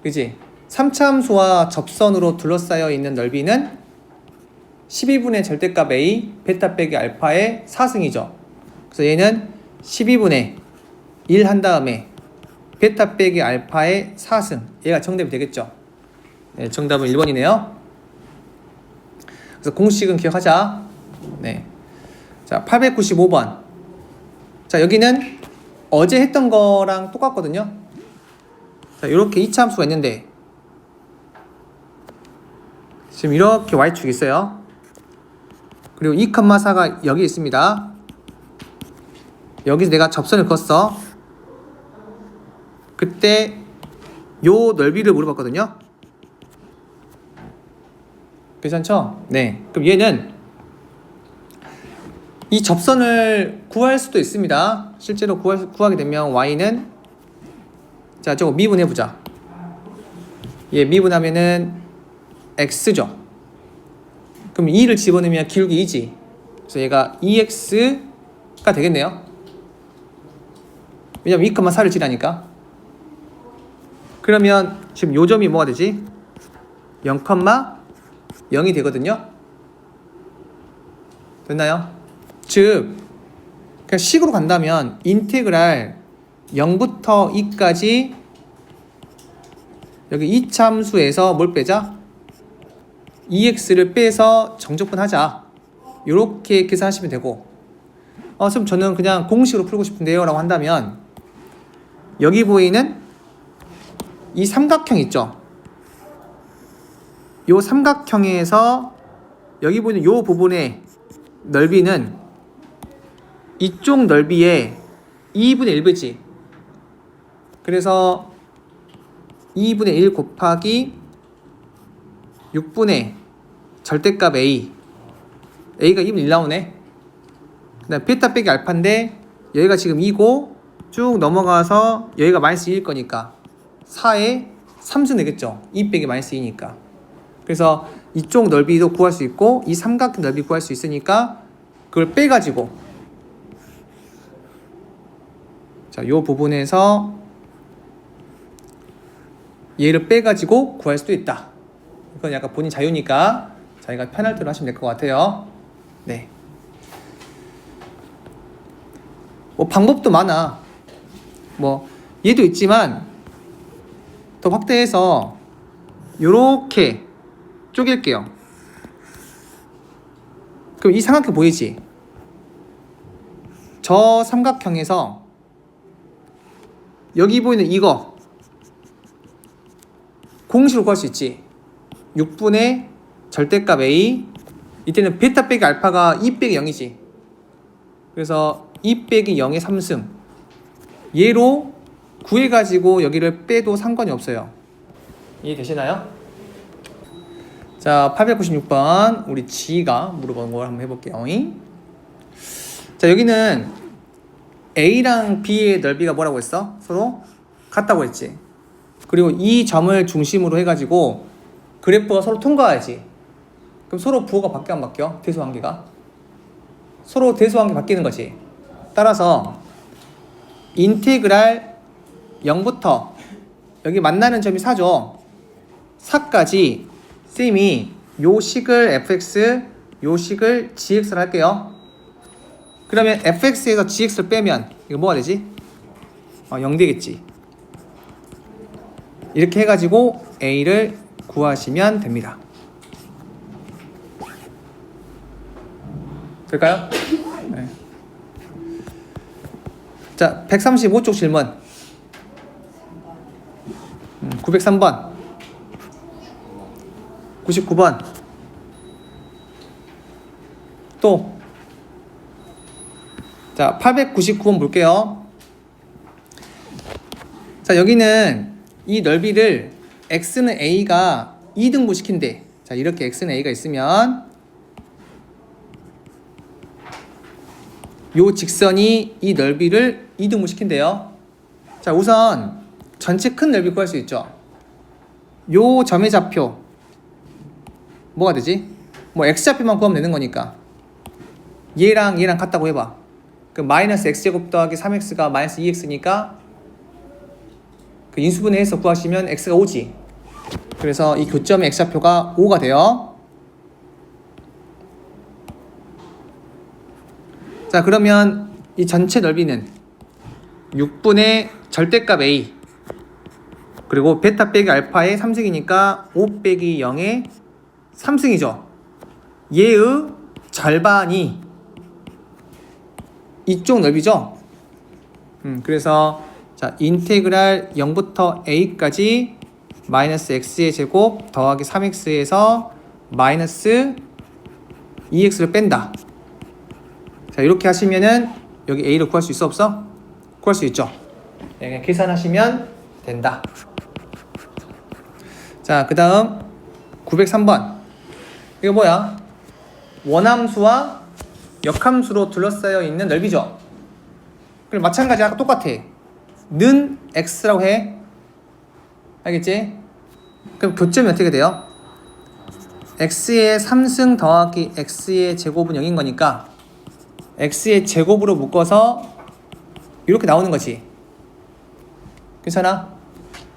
그지? 3차 함수와 접선으로 둘러싸여 있는 넓이는 12분의 절대값 a 베타 빼기 알파의 4승이죠. 그래서 얘는 12분의 1 한 다음에 베타 빼기 알파의 4승 얘가 정답이 되겠죠. 네, 정답은 1번이네요. 그래서 공식은 기억하자. 네. 자, 895번. 자, 여기는 어제 했던 거랑 똑같거든요. 자, 이렇게 2차 함수가 있는데 지금 이렇게 y축이 있어요. 그리고 2,4가 여기 있습니다. 여기서 내가 접선을 그었어. 그때 요 넓이를 물어봤거든요. 괜찮죠? 네. 그럼 얘는 이 접선을 구할 수도 있습니다. 실제로 구하게 되면 y는 자, 저거 미분해보자. 얘 미분하면은 x죠. 그럼 2를 집어넣으면 기울기 2지. 그래서 얘가 2x가 되겠네요. 왜냐면 2,4를 지나니까. 그러면 지금 요 점이 뭐가 되지? 0,0이 되거든요. 됐나요? 즉 그냥 식으로 간다면 인테그랄 0부터 2까지 여기 이차함수에서 뭘 빼자? 2x를 빼서 정적분 하자. 이렇게 계산하시면 되고, 좀 저는 그냥 공식으로 풀고 싶은데요 라고 한다면, 여기 보이는 이 삼각형 있죠? 이 삼각형에서 여기 보이는 이 부분의 넓이는 이쪽 넓이의 2분의 1배지. 그래서 2분의 1 곱하기 6분의 절대값 A가 2분의 1 나오네. 그 다음 베타 빼기 알파인데 여기가 지금 2고 쭉 넘어가서 여기가 마이너스 2일 거니까 4에 3승 되겠죠. 2 빼기 마이너스 2니까. 그래서 이쪽 넓이도 구할 수 있고 이 삼각형 넓이 구할 수 있으니까 그걸 빼가지고, 자, 요 부분에서 얘를 빼가지고 구할 수도 있다. 이건 약간 본인 자유니까 자기가 편할 대로 하시면 될 것 같아요. 네. 뭐 방법도 많아. 뭐 얘도 있지만 더 확대해서 요렇게 쪼갤게요. 그럼 이 삼각형 보이지? 저 삼각형에서 여기 보이는 이거 공식으로 구할 수 있지. 6분의 절대값 A, 이때는 베타 빼기 알파가 2 빼기 0이지. 그래서 2 빼기 0의 3승, 얘로 구해가지고 여기를 빼도 상관이 없어요. 이해되시나요? 자, 896번 우리 지가 물어본 걸 한번 해볼게요. 자, 여기는 A랑 B의 넓이가 뭐라고 했어? 서로 같다고 했지. 그리고 이 점을 중심으로 해가지고 그래프가 서로 통과해야지. 그럼 서로 부호가 바뀌어 안 바뀌어? 대소관계가 서로 대소관계 바뀌는 거지. 따라서 인테그랄 0부터 여기 만나는 점이 4죠. 4까지 쌤이 요 식을 fx, 요 식을 gx를 할게요. 그러면 fx에서 gx를 빼면 이거 뭐가 되지? 0 되겠지. 이렇게 해가지고 a를 구하시면 됩니다. 될까요? 네. 자, 135쪽 질문. 903번, 99번, 또, 자, 899번 볼게요. 자, 여기는 이 넓이를 x는 a가 2등분 시킨대. 자, 이렇게 x는 a가 있으면 요 직선이 이 넓이를 2등분 시킨대요. 자, 우선 전체 큰 넓이 구할 수 있죠. 요 점의 좌표 뭐가 되지? 뭐 x좌표만 구하면 되는 거니까 얘랑 얘랑 같다고 해봐. 그 마이너스 x제곱 더하기 3x가 마이너스 2x니까 그 인수분해해서 구하시면 x가 5지. 그래서 이 교점의 x좌표가 5가 돼요. 자, 그러면 이 전체 넓이는 6분의 절대값 a 그리고 베타 빼기 알파의 3승이니까 5 빼기 0의 3승이죠. 얘의 절반이 이쪽 넓이죠. 그래서 자, 인테그랄 0부터 a까지 마이너스 x의 제곱 더하기 3x에서 마이너스 2x를 뺀다. 자, 이렇게 하시면은 여기 a를 구할 수 있어 없어? 구할 수 있죠. 네, 그냥 계산하시면 된다. 자, 그 다음 903번. 이거 뭐야? 원함수와 역함수로 둘러싸여 있는 넓이죠. 그럼 마찬가지 아까 똑같아. 는 x라고 해. 알겠지? 그럼 교점이 어떻게 돼요? x의 3승 더하기 x의 제곱은 0인 거니까 x의 제곱으로 묶어서 이렇게 나오는 거지. 괜찮아?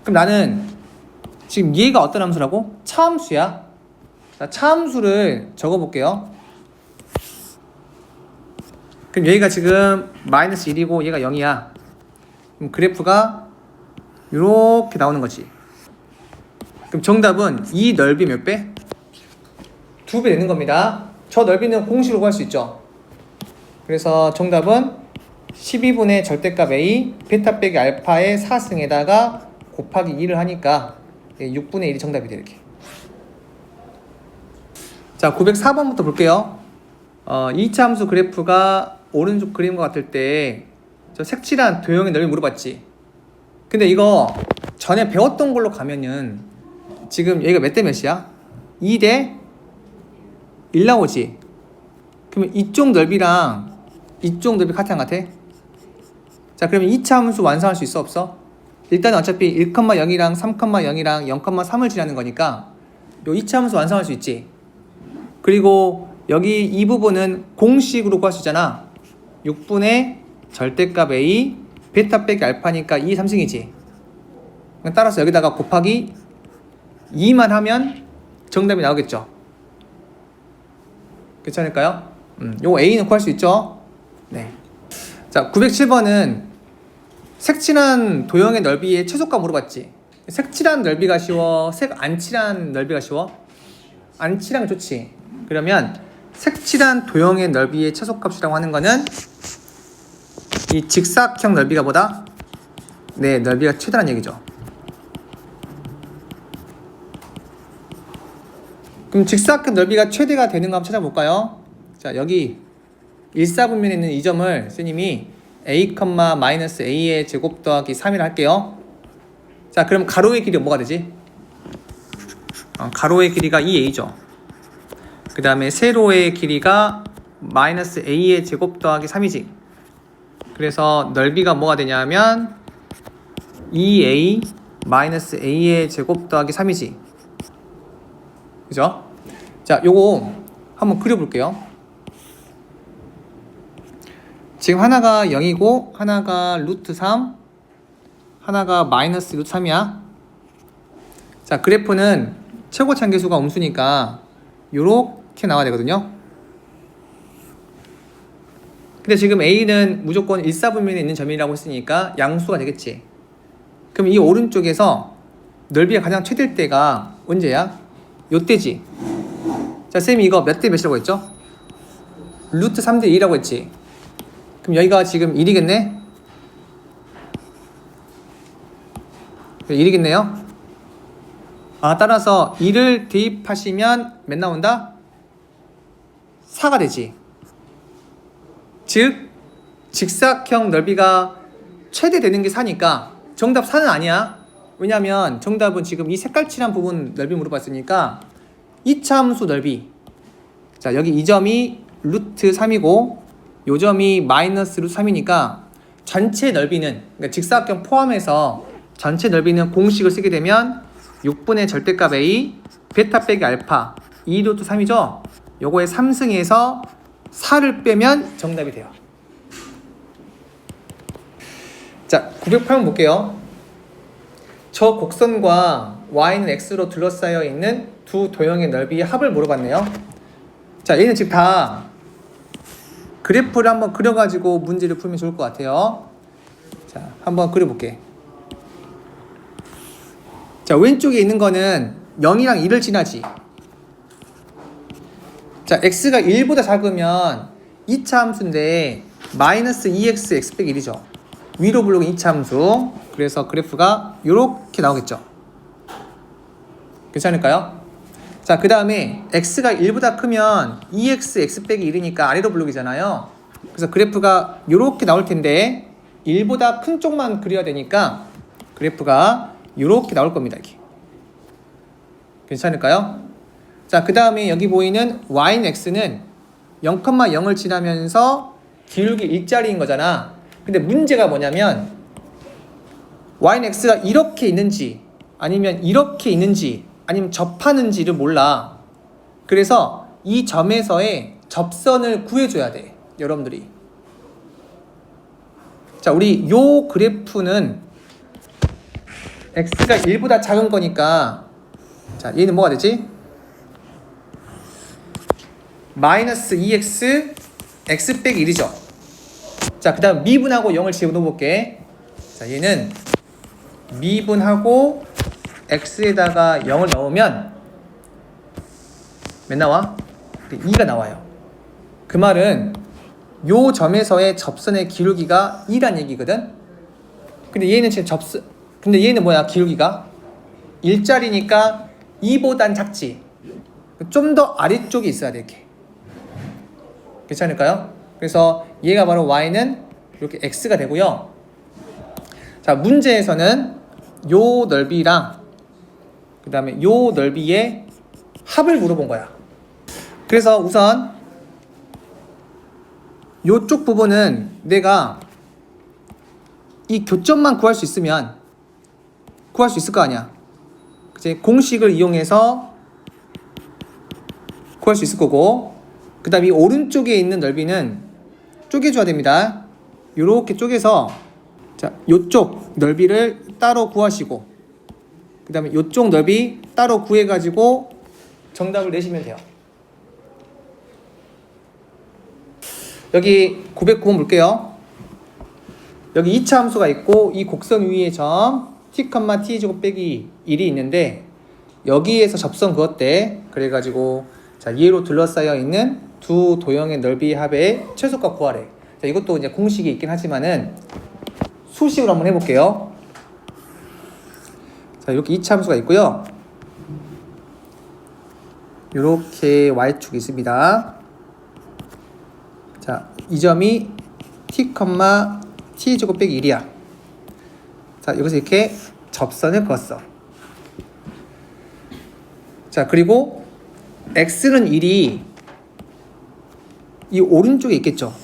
그럼 나는 지금 얘가 어떤 함수라고? 차함수야. 자, 차함수를 적어볼게요. 그럼 여기가 지금 마이너스 1이고 얘가 0이야. 그럼 그래프가 이렇게 나오는 거지. 그럼 정답은 이 넓이 몇 배? 2배 되는 겁니다. 저 넓이는 공식으로 구할 수 있죠. 그래서 정답은 12분의 절대값 A 베타 빼기 알파의 4승에다가 곱하기 2를 하니까 6분의 1이 정답이 돼. 이렇게. 자, 904번부터 볼게요. 2차 함수 그래프가 오른쪽 그림과 같을 때 저 색칠한 도형의 넓이 물어봤지. 근데 이거 전에 배웠던 걸로 가면은 지금 여기가 몇 대 몇이야? 2대 1 나오지. 그러면 이쪽 넓이랑 이쪽 넓이 같아 안 같아? 자, 그러면 2차 함수 완성할 수 있어 없어? 일단 어차피 1,0이랑 3,0이랑 0,3을 지나는 거니까 요 2차 함수 완성할 수 있지. 그리고 여기 이 부분은 공식으로 구할 수 있잖아. 6분의 절대값 A 베타 빼기 알파니까 2, 3승이지. 따라서 여기다가 곱하기 2만 하면 정답이 나오겠죠. 괜찮을까요? 요거 A는 구할 수 있죠. 네. 자, 907번은 색칠한 도형의 넓이의 최소값 물어봤지. 색칠한 넓이가 쉬워? 색 안 칠한 넓이가 쉬워? 안 칠한 게 좋지. 그러면 색칠한 도형의 넓이의 최소값이라고 하는 거는 이 직사각형 넓이가 뭐다? 네, 넓이가 최다란 얘기죠. 그럼 직사각형 넓이가 최대가 되는 거 한번 찾아볼까요? 자, 여기 1사분면에 있는 이 점을 스님이 a,-a의 제곱 더하기 3이라 할게요. 자, 그럼 가로의 길이가 뭐가 되지? 가로의 길이가 2a죠. 그 다음에 세로의 길이가 -a의 제곱 더하기 3이지. 그래서 넓이가 뭐가 되냐면 2a -a의 제곱 더하기 3이지. 그죠? 자, 요거 한번 그려볼게요. 지금 하나가 0이고 하나가 루트 3, 하나가 마이너스 루트 3이야. 자, 그래프는 최고 참계수가 음수니까 요렇게 나와야 되거든요. 근데 지금 A는 무조건 1사분면에 있는 점이라고 했으니까 양수가 되겠지. 그럼 이 오른쪽에서 넓이가 가장 최대일 때가 언제야? 요때지. 자, 쌤이 이거 몇 대 몇이라고 했죠? 루트 3대 2라고 했지. 그럼 여기가 지금 1이겠네? 1이겠네요? 따라서 2를 대입하시면 몇 나온다? 4가 되지. 즉 직사각형 넓이가 최대 되는 게 4니까 정답 4는 아니야. 왜냐면 정답은 지금 이 색깔 칠한 부분 넓이 물어봤으니까 2차 함수 넓이. 자, 여기 이 점이 루트 3이고 요 점이 마이너스 루트 3이니까 전체 넓이는, 그러니까 직사각형 포함해서 전체 넓이는 공식을 쓰게 되면 6분의 절대값 A 베타 빼기 알파 2 루트 3이죠. 요거의 3승에서 4를 빼면 정답이 돼요. 자, 908번 볼게요. 저 곡선과 y는 x로 둘러싸여 있는 두 도형의 넓이의 합을 물어봤네요. 자, 얘는 지금 다 그래프를 한번 그려가지고 문제를 풀면 좋을 것 같아요. 자, 한번 그려볼게. 자, 왼쪽에 있는 거는 0이랑 1을 지나지. 자, x가 1보다 작으면 2차 함수인데 마이너스 2x x 빼기 1이죠. 위로 블록은 2차 함수. 그래서 그래프가 이렇게 나오겠죠. 괜찮을까요? 자, 그 다음에 x가 1보다 크면 2x x 빼기 1이니까 아래로 블록이잖아요. 그래서 그래프가 이렇게 나올 텐데 1보다 큰 쪽만 그려야 되니까 그래프가 이렇게 나올 겁니다. 이렇게. 괜찮을까요? 자, 그 다음에 여기 보이는 y는 x는 0,0을 지나면서 기울기 일자리인 거잖아. 근데 문제가 뭐냐면 y는 x가 이렇게 있는지 아니면 이렇게 있는지 아니면 접하는지를 몰라. 그래서 이 점에서의 접선을 구해줘야 돼, 여러분들이. 자, 우리 요 그래프는 x가 1보다 작은 거니까, 자, 얘는 뭐가 되지? 마이너스 2x x 빼기 1이죠. 자, 그 다음 미분하고 0을 집어넣어볼게. 자, 얘는 미분하고 x에다가 0을 넣으면 몇 나와? 2가 나와요. 그 말은 요 점에서의 접선의 기울기가 2란 얘기거든. 근데 얘는 지금 근데 얘는 뭐야? 기울기가 1짜리니까 2보단 작지. 좀 더 아래쪽에 있어야 돼. 이렇게. 괜찮을까요? 그래서 얘가 바로 y는 이렇게 x가 되고요. 자, 문제에서는 요 넓이랑 그 다음에 요 넓이의 합을 물어본 거야. 그래서 우선 요쪽 부분은 내가 이 교점만 구할 수 있으면 구할 수 있을 거 아니야. 그치? 공식을 이용해서 구할 수 있을 거고, 그 다음에 이 오른쪽에 있는 넓이는 쪼개줘야 됩니다. 요렇게 쪼개서, 자, 요쪽 넓이를 따로 구하시고, 그 다음에 요쪽 넓이 따로 구해가지고 정답을 내시면 돼요. 여기 909번 볼게요. 여기 2차 함수가 있고 이 곡선 위에 점 t, t제곱 빼기 1이 있는데 여기에서 접선 그었대. 그래가지고 자, 얘로 둘러싸여 있는 두 도형의 넓이 합의 최소값 구하래. 자, 이것도 이제 공식이 있긴 하지만은 수식으로 한번 해볼게요. 자, 이렇게 2차 함수가 있고요. 이렇게 y축이 있습니다. 자, 이 점이 t, t제곱 빼기 1이야. 자, 여기서 이렇게 접선을 그었어. 자, 그리고 x는 1이 이 오른쪽에 있겠죠.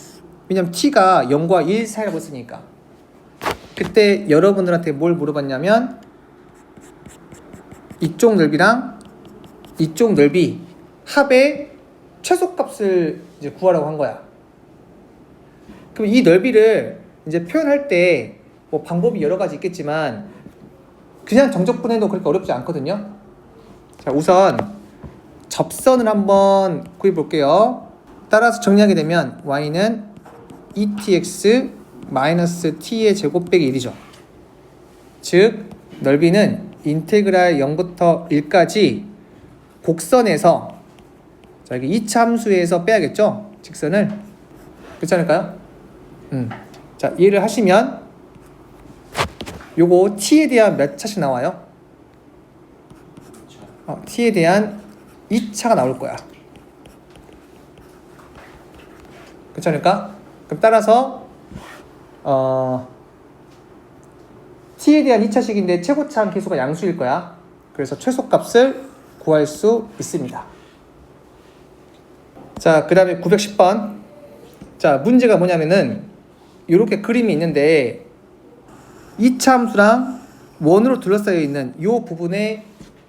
왜냐면 t가 0과 1 사이라고 했으니까. 그때 여러분들한테 뭘 물어봤냐면 이쪽 넓이랑 이쪽 넓이 합의 최소값을 이제 구하라고 한 거야. 그럼 이 넓이를 이제 표현할 때 뭐 방법이 여러 가지 있겠지만 그냥 정적분해도 그렇게 어렵지 않거든요. 자, 우선 접선을 한번 구해 볼게요. 따라서 정리하게 되면 y는 2tx 마이너스 t의 제곱 빼기 1이죠. 즉 넓이는 인테그랄 0부터 1까지 곡선에서 자, 여기 2차 함수에서 빼야겠죠? 직선을. 그렇지 않을까요? 자, 이해를 하시면 요거 t에 대한 몇 차씩 나와요? t에 대한 2차가 나올 거야. 그렇지 않을까? 그럼 따라서 t에 대한 2차식인데 최고차 함계수가 양수일 거야. 그래서 최소값을 구할 수 있습니다. 자, 그 다음에 910번. 자, 문제가 뭐냐면은 이렇게 그림이 있는데 2차 함수랑 원으로 둘러싸여 있는 이 부분의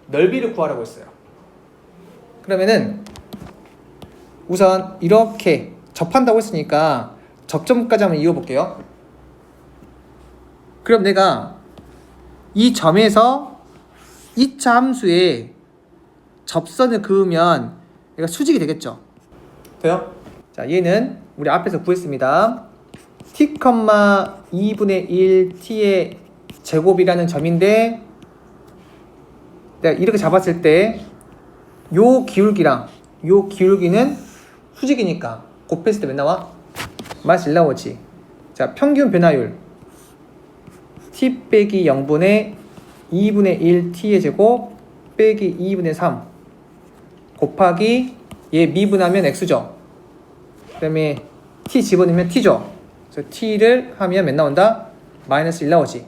넓이를 구하라고 했어요. 그러면은 우선 이렇게 접한다고 했으니까 접점까지 한번 이어볼게요. 그럼 내가 이 점에서 2차 함수에 접선을 그으면 얘가 수직이 되겠죠. 돼요? 자, 얘는 우리 앞에서 구했습니다. t, 2분의 1 t의 제곱이라는 점인데 내가 이렇게 잡았을 때 요 기울기랑 요 기울기는 수직이니까 곱했을 때 몇 나와? 마이너스 1 나오지. 자, 평균 변화율 t 빼기 0분의 2분의 1 t의 제곱 빼기 2분의 3 곱하기 얘 미분하면 x죠. 그 다음에 t 집어넣으면 t죠. 그래서 t를 하면 몇 나온다? 마이너스 1 나오지.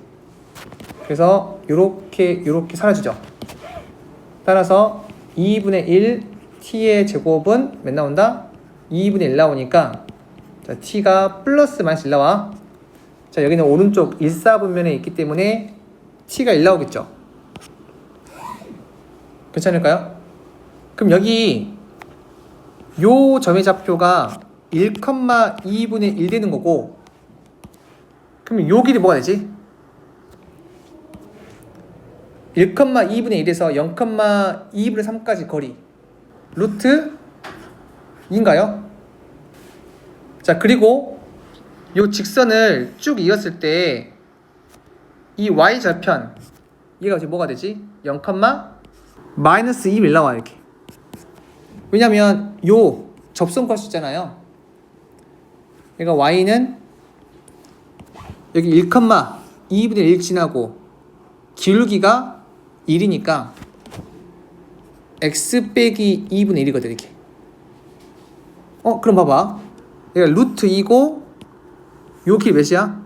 그래서 요렇게 사라지죠. 따라서 2분의 1 t의 제곱은 몇 나온다? 2분의 1 나오니까 자, t가 플러스 마이너스 1 나와. 자, 여기는 오른쪽 1사분면에 있기 때문에 t가 1 나오겠죠. 괜찮을까요? 그럼 여기 요 점의 좌표가 1,2분의 1 되는 거고, 그럼 요 길이 뭐가 되지? 1,2분의 1에서 0,2분의 3까지 거리 루트 2인가요? 자, 그리고 요 직선을 쭉 이었을 때 이 y절편 얘가 지금 뭐가 되지? 0, 마이너스 2일 나와 이렇게. 왜냐면 요 접선값 있잖아요. 그러니까 y는 여기 1,2분의 1 지나고 기울기가 1이니까 x 빼기 2분의 1이거든 이렇게. 그럼 봐봐. 얘가 루트 2고 요 길 몇이야?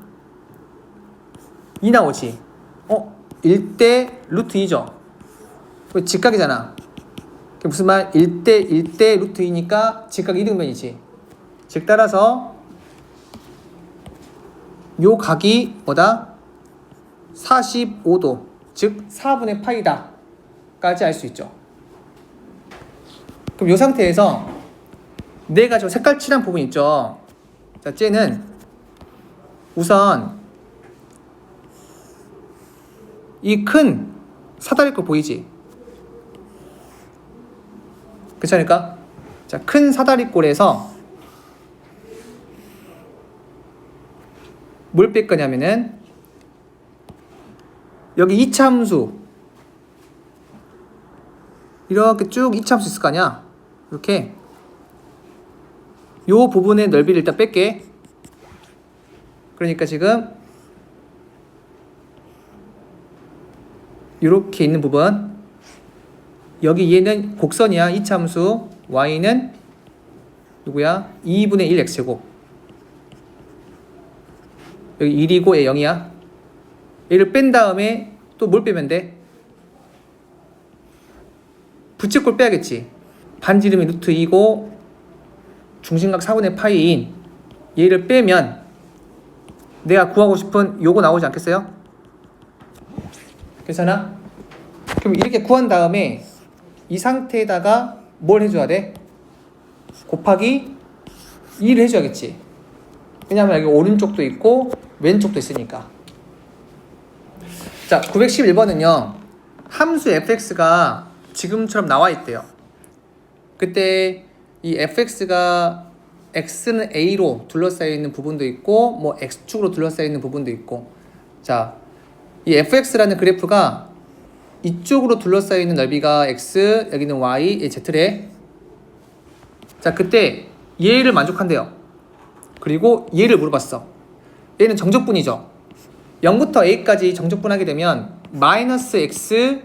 2 나오지. 1대 루트 2죠. 직각이잖아. 그게 무슨 말? 1대 루트 2니까 직각 이등변이지. 즉 따라서 요 각이 뭐다? 45도, 즉 4분의 파이다 까지 알 수 있죠. 그럼 이 상태에서 내가 저 색깔 칠한 부분 있죠. 자, 쟤는 우선 이 큰 사다리꼴 보이지? 괜찮을까? 자, 큰 사다리꼴에서 뭘 뺄 거냐면은 여기 이차함수 이렇게 쭉 이차함수 있을 거 아니야? 이렇게 요 부분의 넓이를 일단 뺄게. 그러니까 지금 이렇게 있는 부분, 여기 얘는 곡선이야. 이차함수 y는 누구야? 2분의 1 x제곱. 여기 1이고 얘 0이야. 얘를 뺀 다음에 또 뭘 빼면 돼? 부채꼴 빼야겠지. 반지름이 루트 2고 중심각 4분의 파이인 얘를 빼면 내가 구하고 싶은 요거 나오지 않겠어요? 괜찮아? 그럼 이렇게 구한 다음에 이 상태에다가 뭘 해줘야 돼? 곱하기 2를 해줘야겠지. 왜냐면 여기 오른쪽도 있고 왼쪽도 있으니까. 자, 911번은요 함수 fx가 지금처럼 나와 있대요. 그때 이 fx가 x는 a로 둘러싸여 있는 부분도 있고 뭐 x축으로 둘러싸여 있는 부분도 있고. 자, 이 fx라는 그래프가 이쪽으로 둘러싸여 있는 넓이가 x, 여기는 y, z래. 자, 그때 얘를 만족한대요. 그리고 얘를 물어봤어. 얘는 정적분이죠. 0부터 a까지 정적분하게 되면 마이너스 x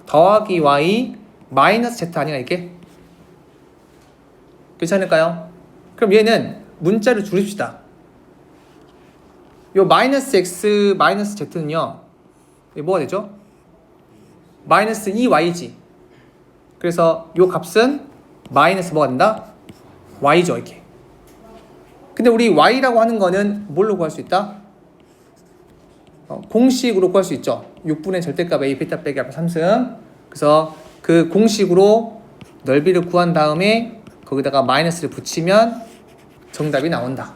더하기 y 마이너스 z 아니야 이게? 괜찮을까요? 그럼 얘는 문자를 줄입시다. 요 마이너스 x 마이너스 z는요 이게 뭐가 되죠? 마이너스 2y지. 그래서 요 값은 마이너스 뭐가 된다? y죠 이렇게. 근데 우리 y라고 하는 거는 뭘로 구할 수 있다? 공식으로 구할 수 있죠. 6분의 절대값 a 베타 빼기 알파 3승. 그래서 그 공식으로 넓이를 구한 다음에 거기다가 마이너스를 붙이면 정답이 나온다.